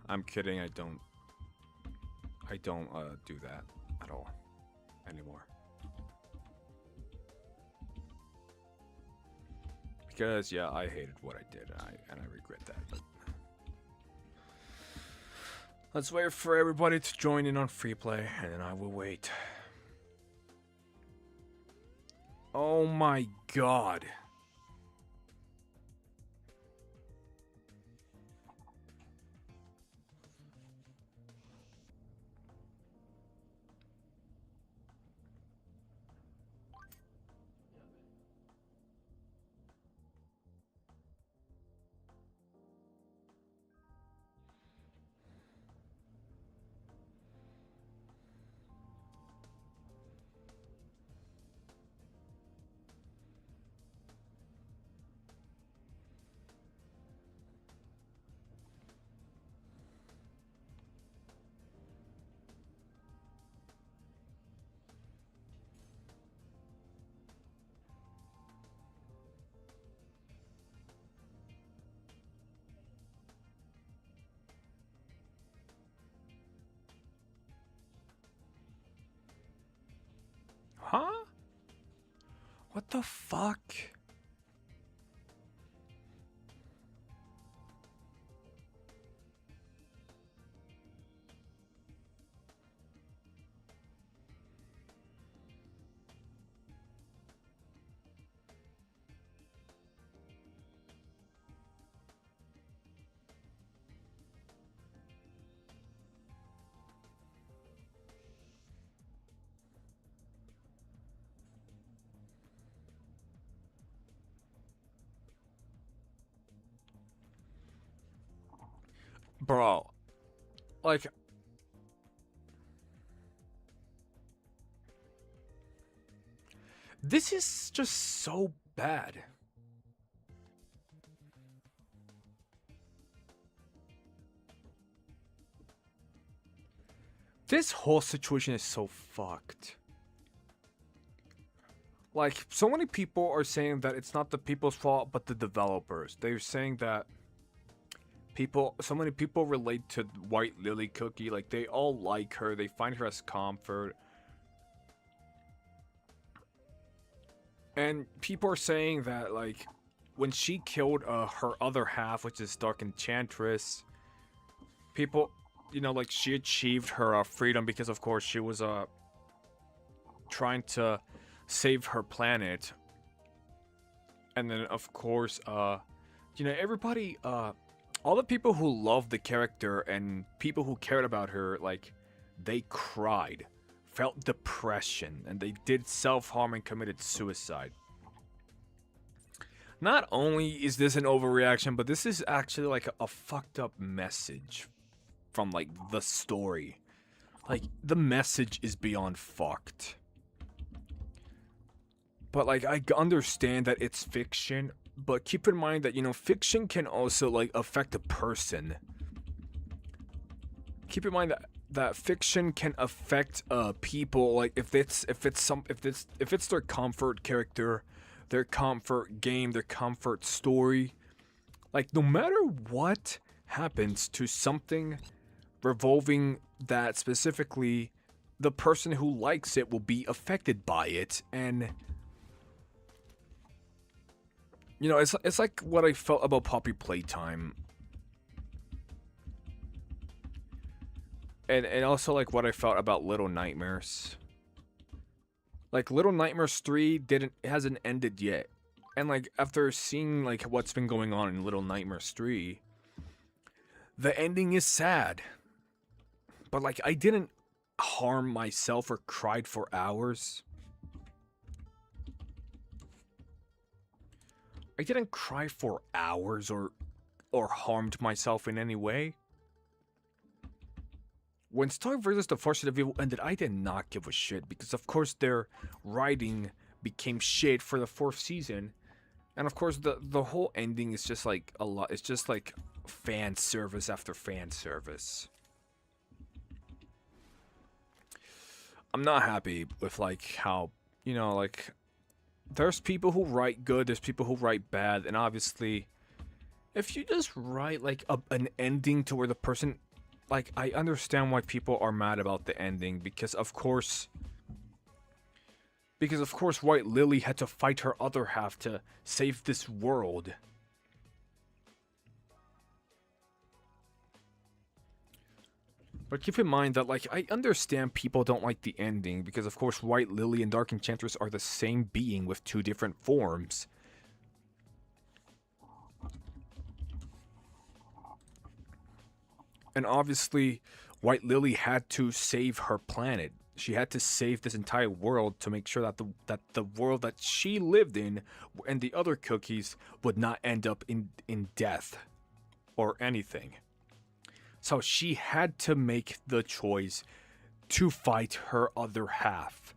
I'm kidding, I don't do that at all anymore. Because yeah, I hated what I did and I regret that, but let's wait for everybody to join in on free play and then I will wait. Oh my god. Huh? What the fuck? Bro, like, this is just so bad. This whole situation is so fucked. Like, so many people are saying that it's not the people's fault, but the developers. They're saying that so many people relate to White Lily Cookie, like they all like her, they find her as comfort. And people are saying that, like, when she killed her other half, which is Dark Enchantress, people, you know, like, she achieved her freedom because, of course, she was trying to save her planet. And then, of course, you know, everybody, all the people who loved the character and people who cared about her, like, they cried, felt depression, and they did self-harm and committed suicide. Not only is this an overreaction, but this is actually like a fucked up message from, like, the story. Like, the message is beyond fucked. But, like, I understand that it's fiction, but keep in mind that, you know, fiction can also, like, affect a person. keep in mind that fiction can affect people, like if it's their comfort character, their comfort game, their comfort story. Like no matter what happens to something revolving that specifically, the person who likes it will be affected by it. And you know, it's like what I felt about Poppy Playtime. And also like what I felt about Little Nightmares. Like Little Nightmares 3 hasn't ended yet. And like after seeing like what's been going on in Little Nightmares 3, the ending is sad. But like I didn't harm myself or cried for hours. I didn't cry for hours or harmed myself in any way. When Star vs. the Forces of Evil ended, I did not give a shit because of course their writing became shit for the 4th season. And of course the whole ending is just like a lot, it's just like fan service after fan service. I'm not happy with like how, you know, like there's people who write good, there's people who write bad, and obviously if you just write like an ending to where the person, like I understand why people are mad about the ending because of course White Lily had to fight her other half to save this world. But keep in mind that, like, I understand people don't like the ending because, of course, White Lily and Dark Enchantress are the same being with 2 different forms. And obviously, White Lily had to save her planet. She had to save this entire world to make sure that the world that she lived in and the other cookies would not end up in death or anything. So she had to make the choice to fight her other half.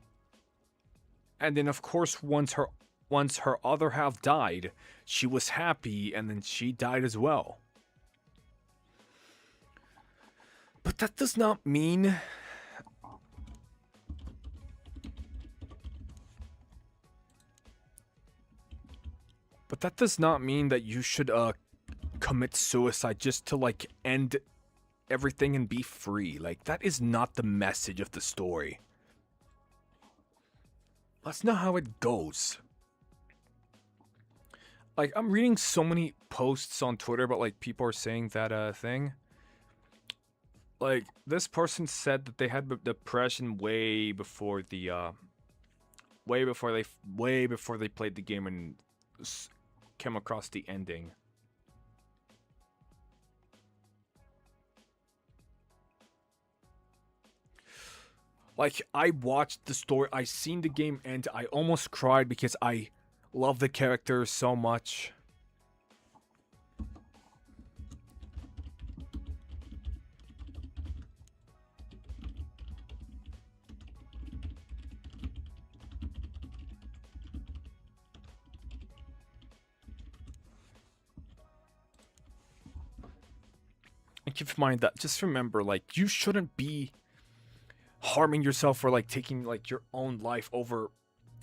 And then of course once her other half died, she was happy and then she died as well. But that does not mean that you should commit suicide just to like end everything and be free. Like that is not the message of the story. That's not how it goes. Like I'm reading so many posts on Twitter about like people are saying that thing. Like this person said that they had depression way before they played the game and came across the ending. Like, I watched the story, I seen the game end, I almost cried because I love the characters so much. And keep in mind that, just remember, like, you shouldn't be harming yourself or like taking like your own life over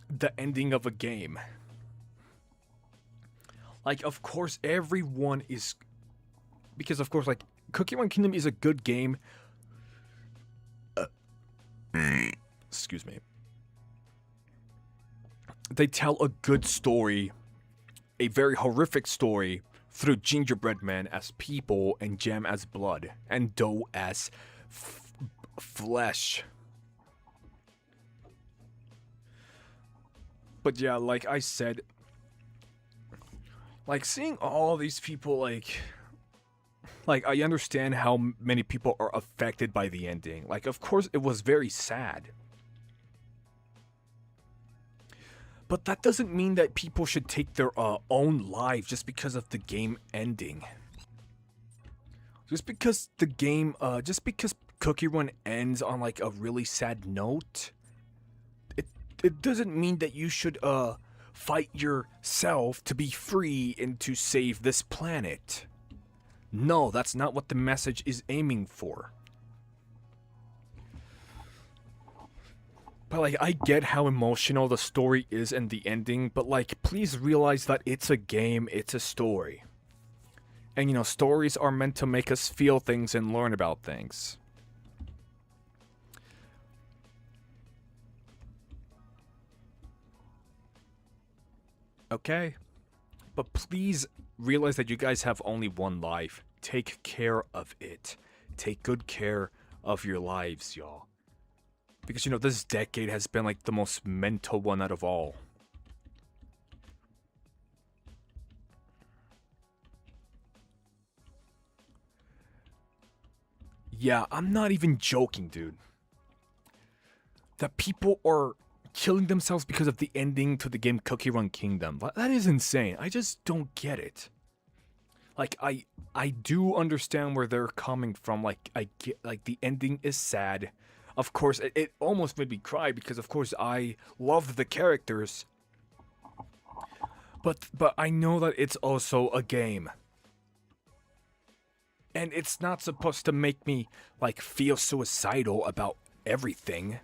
the ending of a game. Like of course everyone is, because of course like Cookie Run Kingdom is a good game. Excuse me. They tell a good story, a very horrific story, through Gingerbread Man as people and Jam as blood and Dough as flesh. But yeah, like I said, like seeing all these people like I understand how many people are affected by the ending. Like of course it was very sad. But that doesn't mean that people should take their own life just because of the game ending. Just because the game, just because Cookie Run ends on like a really sad note, it doesn't mean that you should fight yourself to be free and to save this planet. No, that's not what the message is aiming for. But like, I get how emotional the story is and the ending, but like, please realize that it's a game, it's a story. And you know, stories are meant to make us feel things and learn about things. Okay? But please realize that you guys have only one life. Take care of it. Take good care of your lives, y'all. Because, you know, this decade has been like the most mental one out of all. Yeah, I'm not even joking, dude. That people are killing themselves because of the ending to the game Cookie Run Kingdom. That is insane. I just don't get it. Like, I do understand where they're coming from. Like, I get, like, the ending is sad. Of course, it almost made me cry because, of course, I loved the characters. But I know that it's also a game. And it's not supposed to make me, like, feel suicidal about everything.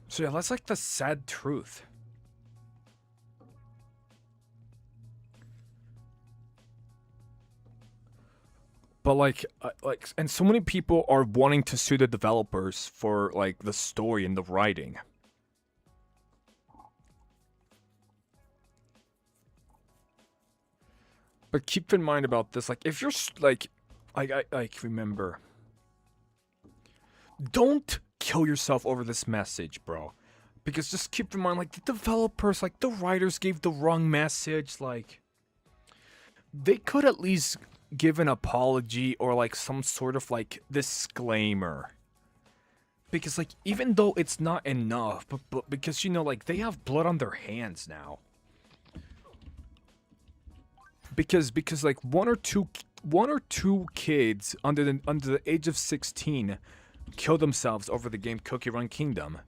So yeah, that's like the sad truth. But like, and so many people are wanting to sue the developers for like the story and the writing. But keep in mind about this, like, if you're like, I remember, don't kill yourself over this message, bro. Because just keep in mind, like, the developers, like, the writers gave the wrong message, like, they could at least give an apology or like some sort of like disclaimer. Because like, even though it's not enough, but because, you know, like, they have blood on their hands now. Because like one or two kids under the age of 16 killed themselves over the game Cookie Run Kingdom.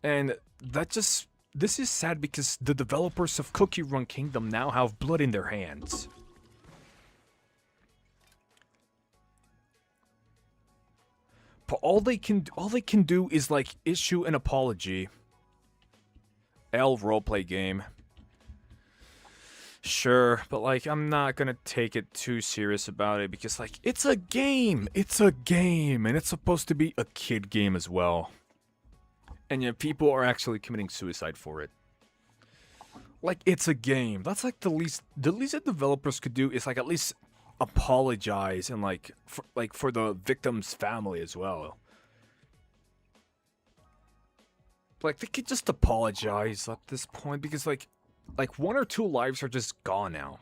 And that just, this is sad because the developers of Cookie Run Kingdom now have blood in their hands. But all they can do is like issue an apology. L roleplay game. Sure, but like, I'm not gonna take it too serious about it because like, it's a game! It's a game! And it's supposed to be a kid game as well. And yet people are actually committing suicide for it. Like, it's a game. That's like the least that developers could do is like at least apologize and like for the victim's family as well. Like, they could just apologize at this point because like one or two lives are just gone now.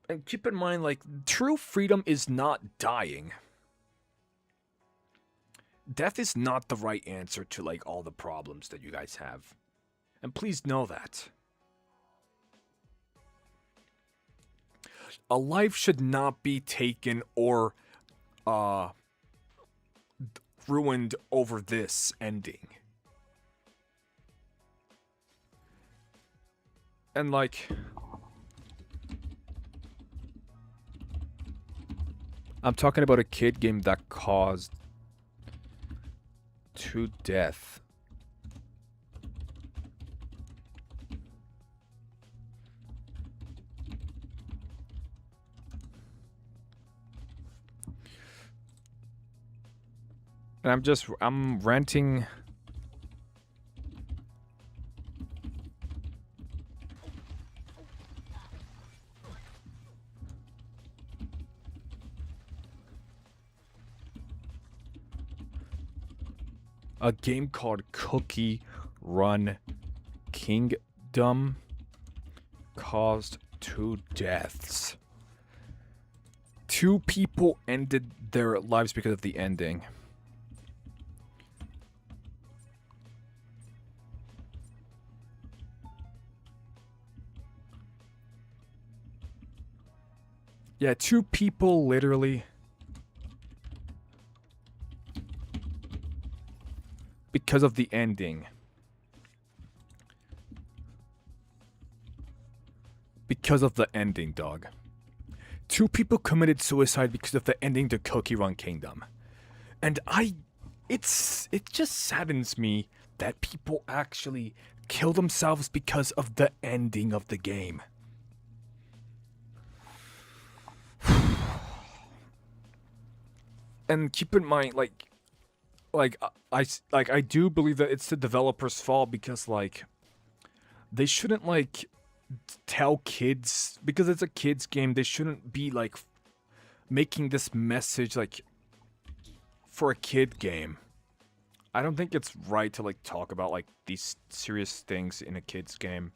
And keep in mind, like, true freedom is not dying. Death is not the right answer to like all the problems that you guys have. And please know that. A life should not be taken or ruined over this ending. And like, I'm talking about a kid game that caused 2 deaths. And I'm renting. A game called Cookie Run Kingdom caused 2 deaths. 2 people ended their lives because of the ending. Yeah, 2 people literally. because of the ending. Because of the ending, dog. 2 people committed suicide because of the ending to Cookie Run Kingdom. And it just saddens me that people actually kill themselves because of the ending of the game. And keep in mind, I do believe that it's the developers' fault because they shouldn't tell kids, because it's a kids game. They shouldn't be making this message for a kid game. I don't think it's right to talk about these serious things in a kids game.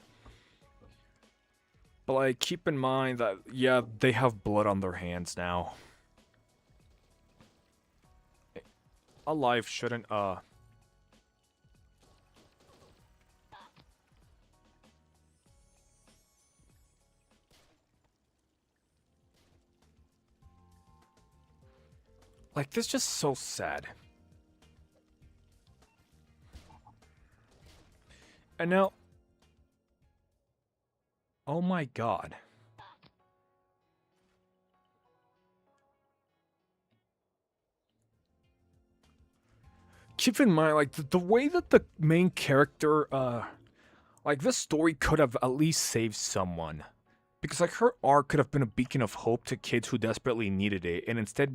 But keep in mind that yeah, they have blood on their hands now. A life shouldn't this is just so sad. And now, oh my god. Keep in mind, the way that the main character, this story could have at least saved someone. Because, her arc could have been a beacon of hope to kids who desperately needed it, and instead it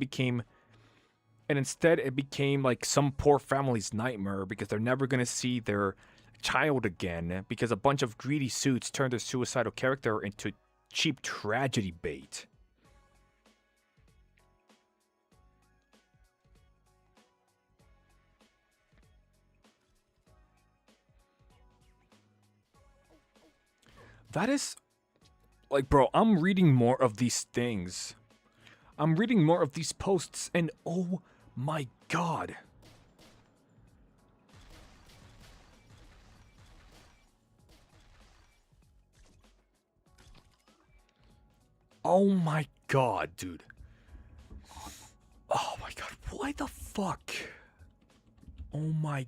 became, some poor family's nightmare because they're never gonna see their child again because a bunch of greedy suits turned their suicidal character into cheap tragedy bait. That is... bro, I'm reading more of these things. I'm reading more of these posts, and oh my god. Oh my god, dude. Oh my god, why the fuck? Oh my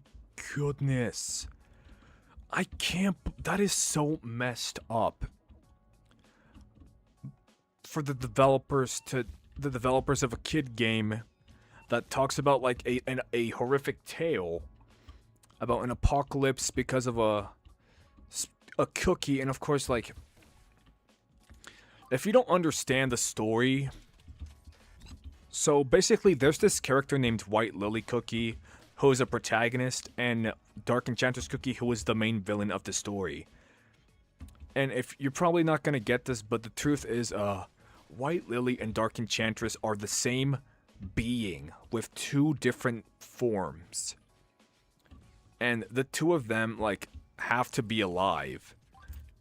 goodness. I can't... That is so messed up. For the developers of a kid game that talks about a horrific tale about an apocalypse because of a cookie, and of course if you don't understand the story, so basically there's this character named White Lily Cookie who is a protagonist, and Dark Enchantress Cookie who is the main villain of the story. And if you're probably not gonna get this, but the truth is White Lily and Dark Enchantress are the same being with 2 different forms. And the 2 of them, have to be alive.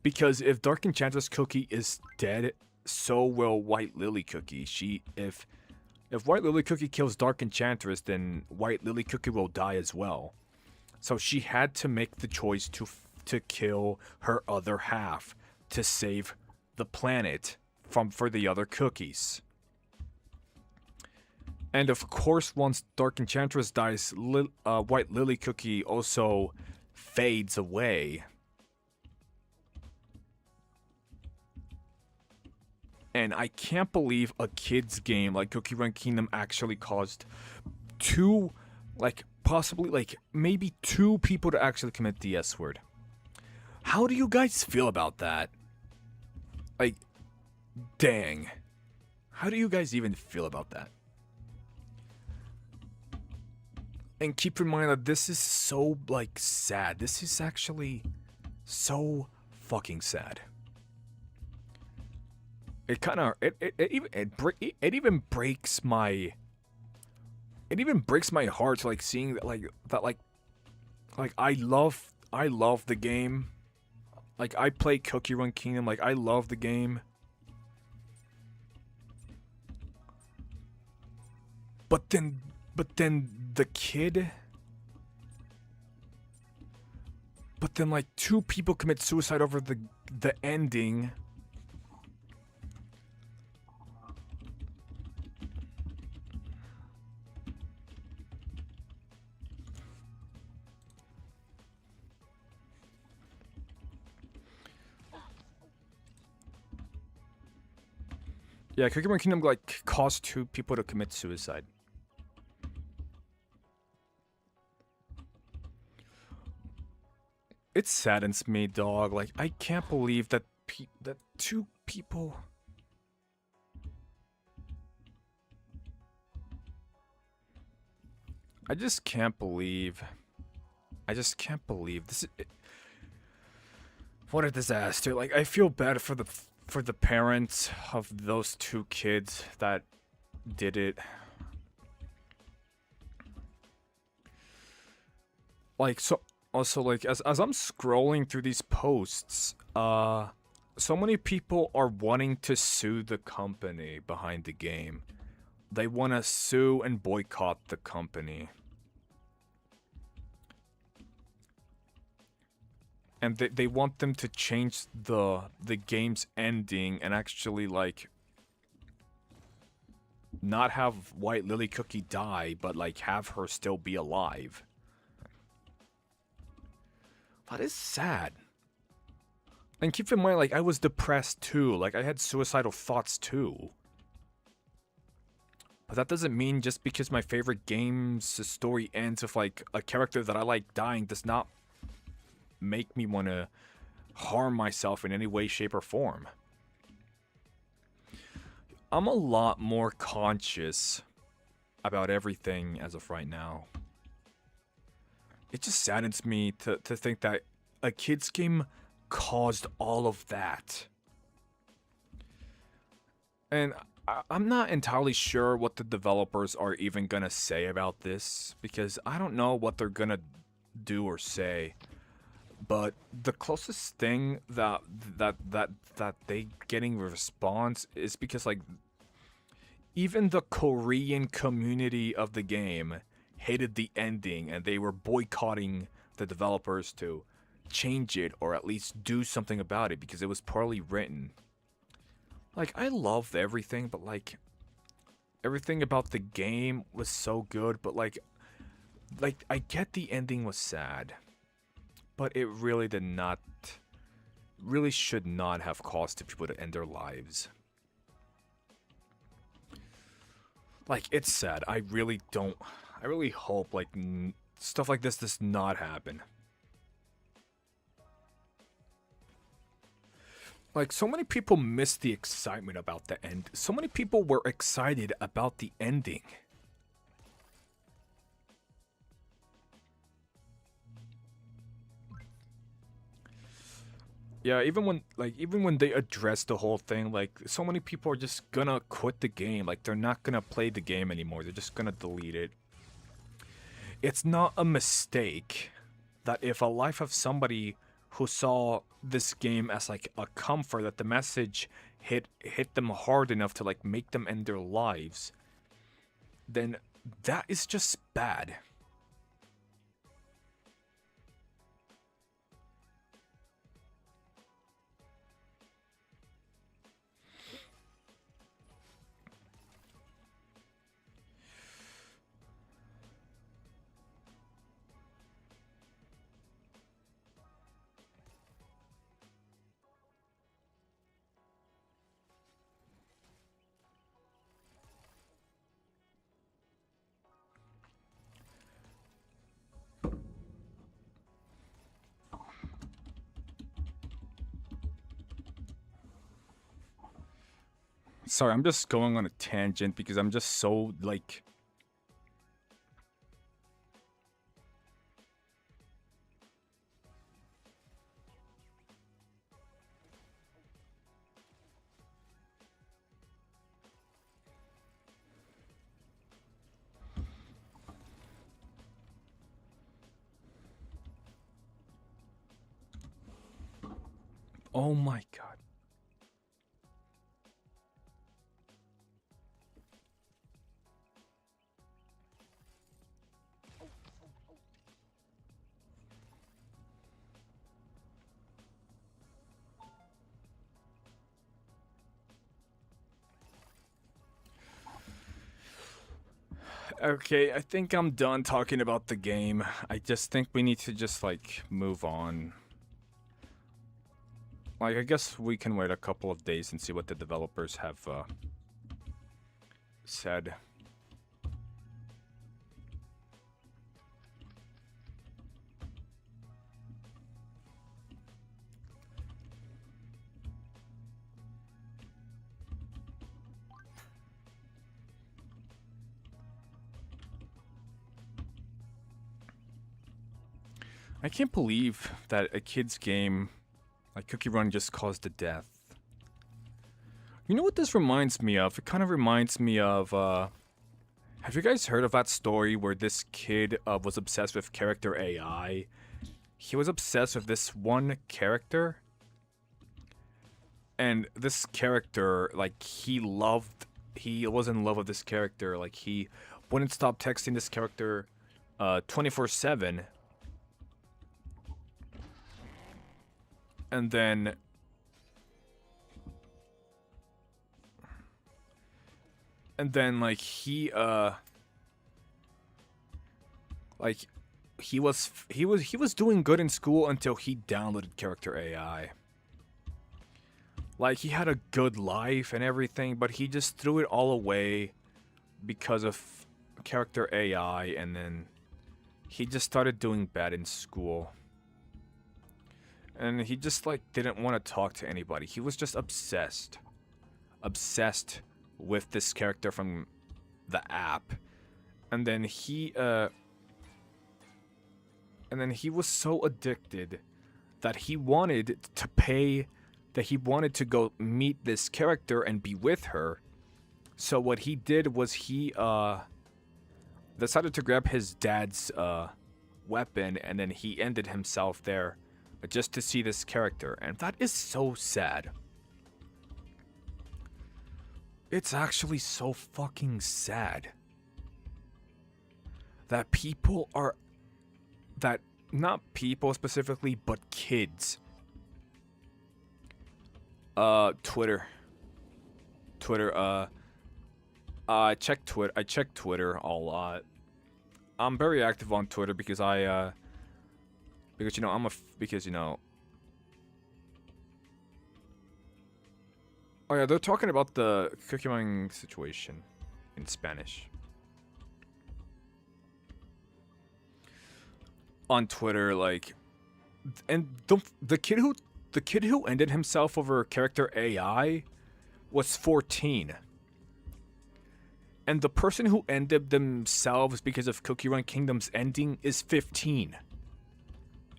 Because if Dark Enchantress Cookie is dead, so will White Lily Cookie. If White Lily Cookie kills Dark Enchantress, then White Lily Cookie will die as well. So she had to make the choice to kill her other half to save the planet for the other cookies. And of course, once Dark Enchantress dies, White Lily Cookie also fades away. And I can't believe a kid's game like Cookie Run Kingdom actually caused 2, possibly, maybe 2 people to actually commit the S word. How do you guys feel about that? Dang. How do you guys even feel about that? And keep in mind that this is so, sad. This is actually so fucking sad. It kind of... It even breaks my... It even breaks my heart, seeing that, I love the game. I play Cookie Run Kingdom, I love the game. But then the kid... But then, 2 people commit suicide over the ending. Yeah, Cookie Run Kingdom like caused 2 people to commit suicide. It saddens me, dog. Like I can't believe that that 2 people. I just can't believe. I just can't believe this. What a disaster! Like I feel bad for the parents of those 2 kids that did it. Like so. Also, like as I'm scrolling through these posts, so many people are wanting to sue the company behind the game. They want to sue and boycott the company. And they want them to change the game's ending and actually like not have White Lily Cookie die, but like have her still be alive. That is sad. And keep in mind, like I was depressed too. Like I had suicidal thoughts too. But that doesn't mean just because my favorite game's story ends with like a character that I like dying does not make me want to harm myself in any way, shape, or form. I'm a lot more conscious about everything as of right now. It just saddens me to think that a kid's game caused all of that. And I'm not entirely sure what the developers are even gonna say about this, because I don't know what they're gonna do or say. But the closest thing that they getting a response is because like even the Korean community of the game hated the ending and they were boycotting the developers to change it or at least do something about it because it was poorly written. Like I loved everything, but like everything about the game was so good, but like I get the ending was sad. But it really did not, really should not have caused 2 people to end their lives. Like, it's sad. I really hope, like, stuff like this does not happen. Like, so many people missed the excitement about the end. So many people were excited about the ending. Yeah, even when they address the whole thing, like so many people are just gonna quit the game. Like they're not gonna play the game anymore. They're just gonna delete it. It's not a mistake that if a life of somebody who saw this game as like a comfort, that the message hit them hard enough to like make them end their lives, then that is just bad. Sorry, I'm just going on a tangent because I'm just so like. Oh my god. Okay, I think I'm done talking about the game. I just think we need to just like move on. Like I guess we can wait a couple of days and see what the developers have Sad. I can't believe that a kid's game like Cookie Run just caused a death. You know what this reminds me of? It kind of reminds me of, have you guys heard of that story where this kid was obsessed with character AI? He was obsessed with this one character. And this character, like, he was in love with this character. Like, he wouldn't stop texting this character 24/7. And then like he was doing good in school until he downloaded character AI. Like, he had a good life and everything, but he just threw it all away because of character AI, and then he just started doing bad in school. And he just, like, didn't want to talk to anybody. He was just obsessed. Obsessed with this character from the app. And then he was so addicted that he wanted to go meet this character and be with her. So what he did was he decided to grab his dad's weapon, and then he ended himself there just to see this character. And that is so sad. It's actually so fucking sad that not people specifically, but kids. Twitter, I check Twitter a lot. I'm very active on Twitter because oh yeah, they're talking about the Cookie Run situation in Spanish. On Twitter, like, and the kid who ended himself over character AI was 14. And the person who ended themselves because of Cookie Run Kingdom's ending is 15.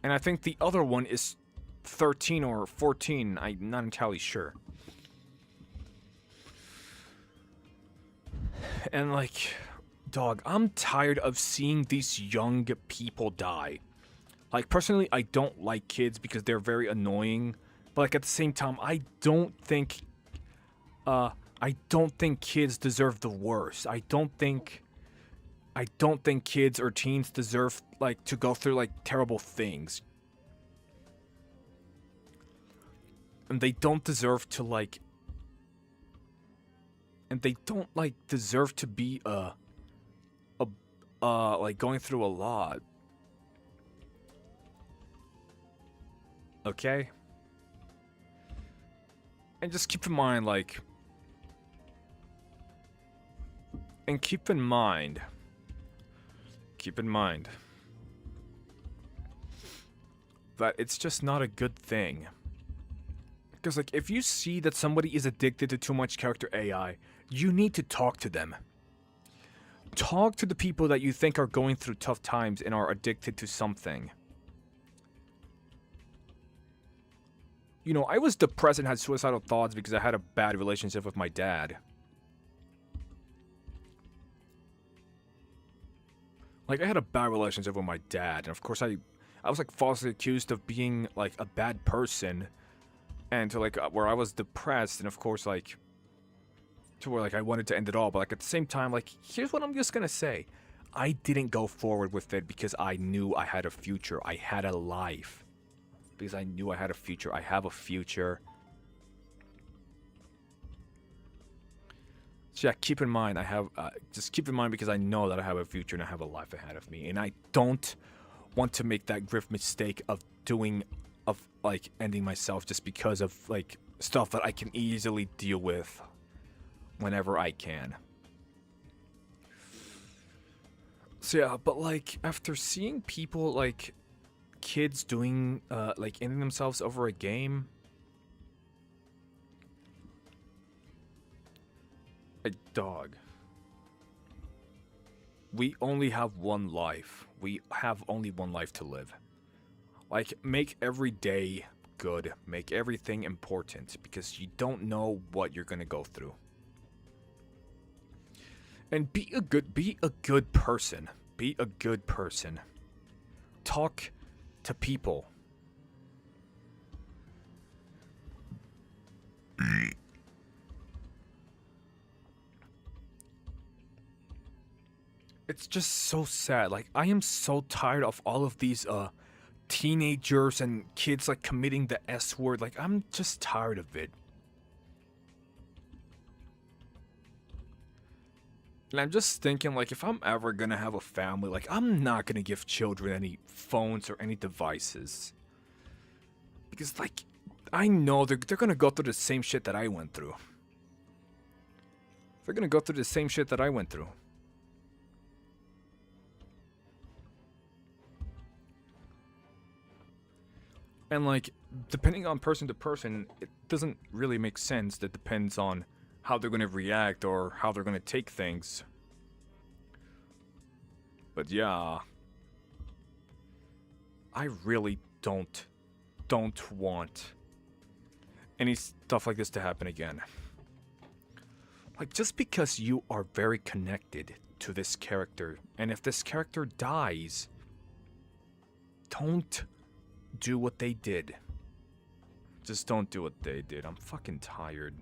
And I think the other one is 13 or 14. I'm not entirely sure. And like, dog, I'm tired of seeing these young people die. Like, personally, I don't like kids because they're very annoying. But like, at the same time, I don't think kids deserve the worst. I don't think kids or teens deserve, like, to go through, like, terrible things. And they don't deserve to, like... And they don't, like, deserve to be, like, going through a lot. Okay? And just keep in mind, like... And keep in mind that it's just not a good thing. Because, like, if you see that somebody is addicted to too much character AI, you need to talk to them. Talk to the people that you think are going through tough times and are addicted to something. You know, I was depressed and had suicidal thoughts because I had a bad relationship with my dad. Like, I had a bad relationship with my dad, and of course I was, like, falsely accused of being, like, a bad person, and to, like, where I was depressed, and of course, like, to where, like, I wanted to end it all, but, like, at the same time, like, here's what I'm just gonna say. I didn't go forward with it because I knew I had a future. I had a life. Because I knew I had a future. I have a future. So yeah, keep in mind, just keep in mind, because I know that I have a future and I have a life ahead of me. And I don't want to make that grave mistake of like, ending myself just because of, like, stuff that I can easily deal with whenever I can. So yeah, but like after seeing people like kids doing like ending themselves over a game, like dog. We only have one life. We have only one life to live. Like make every day good. Make everything important because you don't know what you're going to go through. And be a good person. Be a good person. Talk to people. It's just so sad. Like I am so tired of all of these teenagers and kids like committing the S word. Like I'm just tired of it. And I'm just thinking, like, if I'm ever gonna have a family, like, I'm not gonna give children any phones or any devices. Because, like, I know they're gonna go through the same shit that I went through. They're gonna go through the same shit that I went through. And, like, depending on person to person, it doesn't really make sense. That depends on how they're gonna react or how they're gonna take things. But yeah, I really don't want any stuff like this to happen again. Like just because you are very connected to this character, and if this character dies, don't do what they did. Just don't do what they did. I'm fucking tired.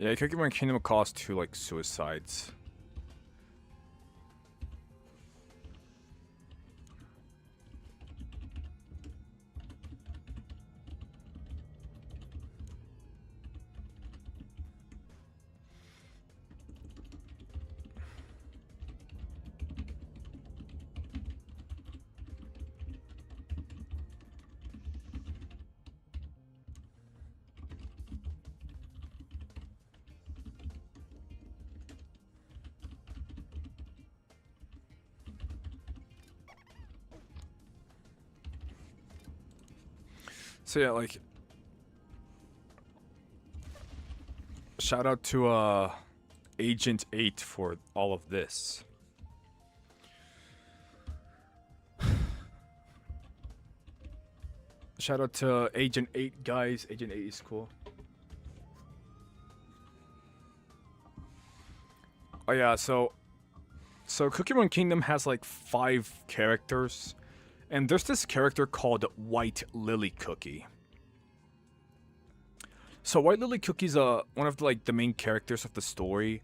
Yeah, Pokemon Kingdom cost 2 like suicides. So yeah, like shout out to Agent 8 for all of this. Shout out to Agent 8 guys. Agent 8 is cool. Oh yeah, so Pokemon Kingdom has like 5 characters. And there's this character called White Lily Cookie. So White Lily Cookie's one of the main characters of the story.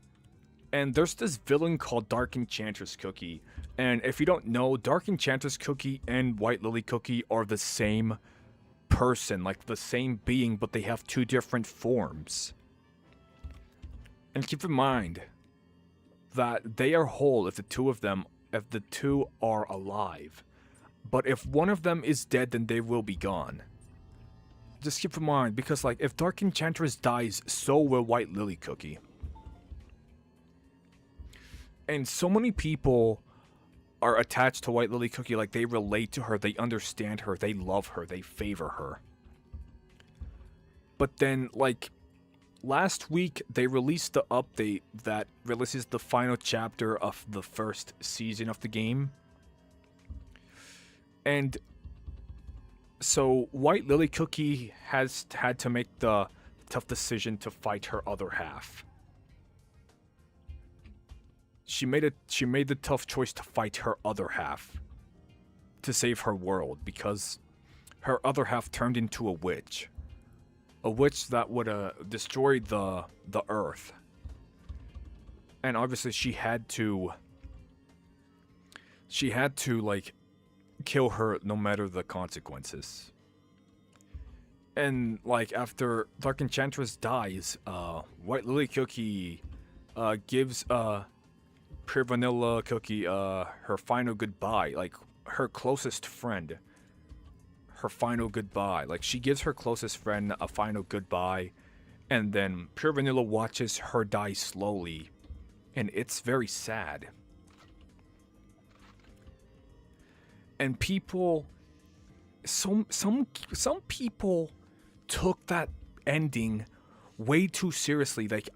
And there's this villain called Dark Enchantress Cookie. And if you don't know, Dark Enchantress Cookie and White Lily Cookie are the same person, like the same being, but they have 2 different forms. And keep in mind that they are whole if the two are alive. But if one of them is dead, then they will be gone. Just keep in mind, because like if Dark Enchantress dies, so will White Lily Cookie. And so many people are attached to White Lily Cookie, like they relate to her, they understand her, they love her, they favor her. But then, like, last week they released the update that releases the final chapter of the first season of the game. And So White Lily Cookie has had to make the tough decision to fight her other half. She made the tough choice to fight her other half to save her world because her other half turned into a witch. A witch that would destroy the earth. And obviously she had to like kill her no matter the consequences. And like after Dark Enchantress dies, White Lily Cookie gives Pure Vanilla Cookie her final goodbye, like her closest friend. Her final goodbye. Like she gives her closest friend a final goodbye, and then Pure Vanilla watches her die slowly, and it's very sad. And people, some people took that ending way too seriously. Like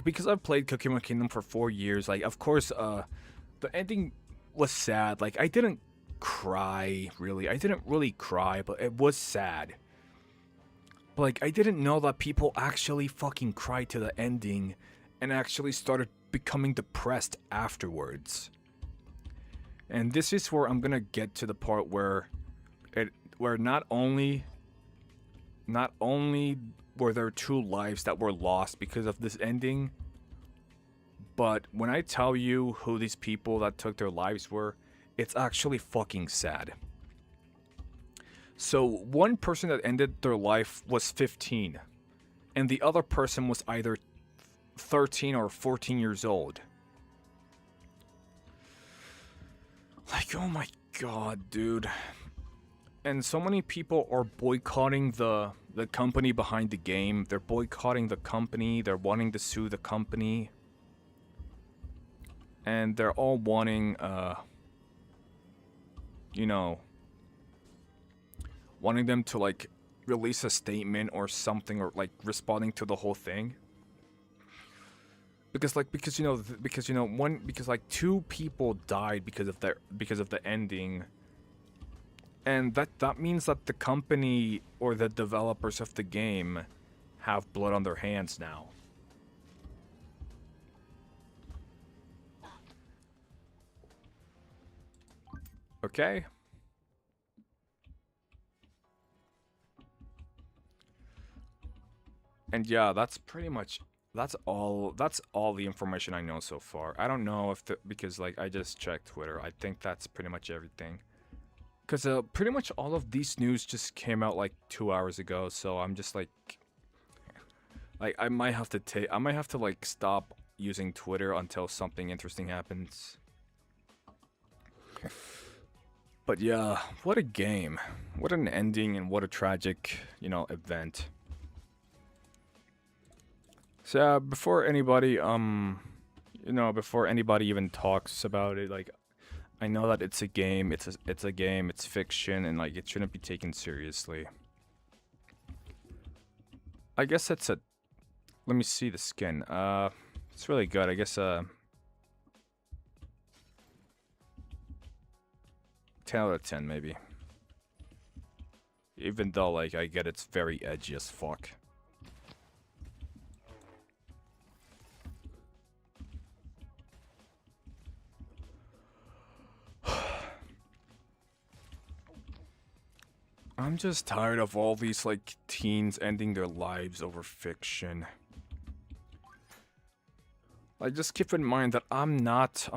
because I've played Cookie Run Kingdom for 4 years. Like of course, the ending was sad. Like I didn't cry really. I didn't really cry, but it was sad. But like I didn't know that people actually fucking cried to the ending, and actually started becoming depressed afterwards. And this is where I'm gonna get to the part where not only were there 2 lives that were lost because of this ending, but when I tell you who these people that took their lives were, it's actually fucking sad. So one person that ended their life was 15, and the other person was either 13 or 14 years old. Like, oh my god, dude. And so many people are boycotting the company behind the game. They're boycotting the company. They're wanting to sue the company. And they're all wanting, you know, wanting them to, like, release a statement or something, or, like, responding to the whole thing. Because like 2 people died because of the ending, and that means that the company or the developers of the game have blood on their hands now. Okay. And yeah, that's all the information I know so far. I don't know if because like I just checked Twitter. I think that's pretty much everything. Cuz pretty much all of these news just came out like 2 hours ago, so I'm just like I might have to like stop using Twitter until something interesting happens. But yeah, what a game. What an ending, and what a tragic, event. So before anybody even talks about it, like I know that it's a game, it's a game, it's fiction, and like it shouldn't be taken seriously. I guess let me see the skin. It's really good. I guess 10 out of 10 maybe. Even though like I get it's very edgy as fuck. I'm just tired of all these, like, teens ending their lives over fiction. Like, just keep in mind that I'm not,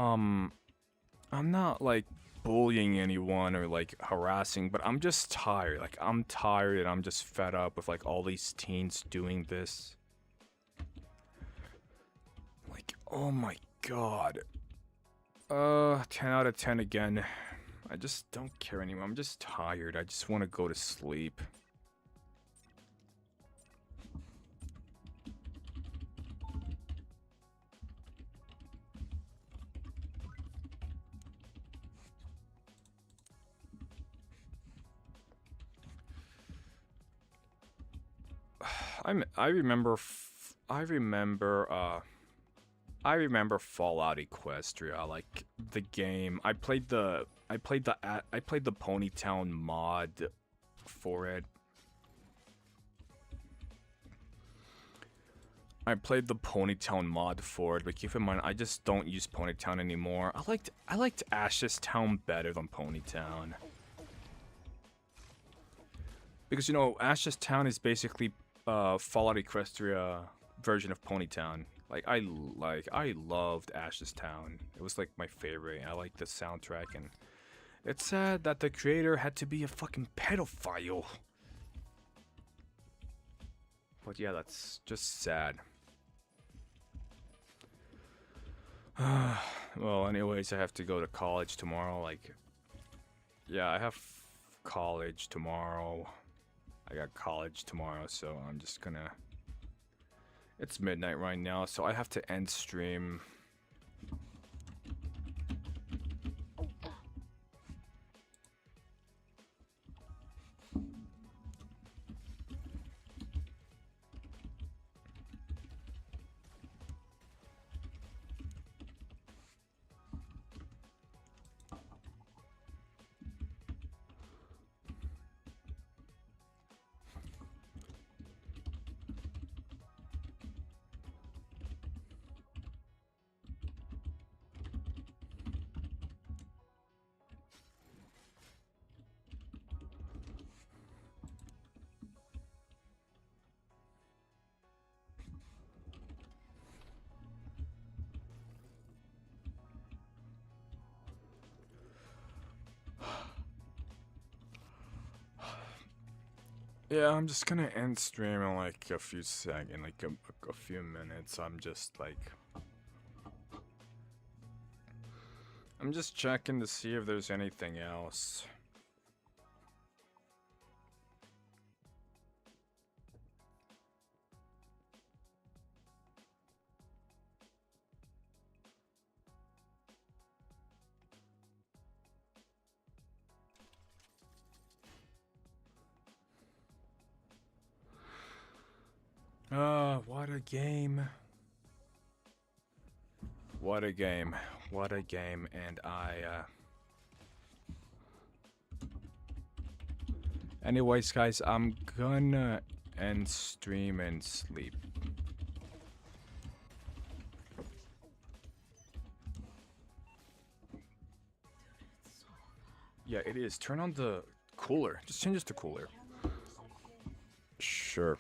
like, bullying anyone or, like, harassing, but I'm just tired. Like, I'm tired and I'm just fed up with, like, all these teens doing this. Like, oh my god. 10 out of 10 again. I just don't care anymore. I'm just tired. I just want to go to sleep. I remember Fallout Equestria, like the game. I played the Ponytown mod for it. I played the Ponytown mod for it, but keep in mind I just don't use Ponytown anymore. I liked Ashes Town better than Ponytown. Because you know, Ashes Town is basically Fallout Equestria version of Ponytown. Like I loved Ashes Town. It was like my favorite. I liked the soundtrack, and it's sad that the creator had to be a fucking pedophile. But yeah, that's just sad. Well, anyways, I have to go to college tomorrow. Like, yeah, I have college tomorrow. I got college tomorrow, so I'm just gonna... It's midnight right now, so I have to end stream. Yeah, I'm just gonna end stream in like a few seconds, like a few minutes. I'm just checking to see if there's anything else. What a game. What a game. What a game. And anyways, guys, I'm gonna end stream and sleep. Yeah, it is. Turn on the cooler. Just change this to cooler. Sure.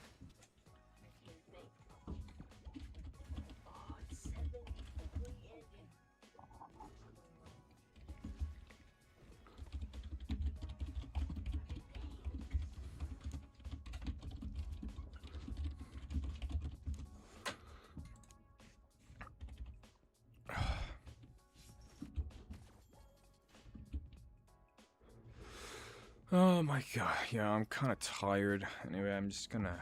Oh my god, yeah, I'm kind of tired. Anyway, I'm just gonna...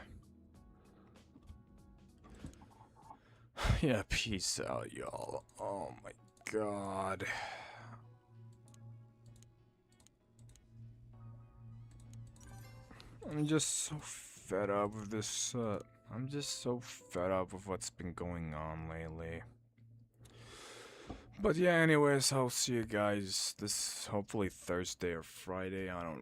Yeah, peace out, y'all. Oh my god. I'm just so fed up with this, I'm just so fed up with what's been going on lately. But yeah, anyways, I'll see you guys this hopefully Thursday or Friday. I don't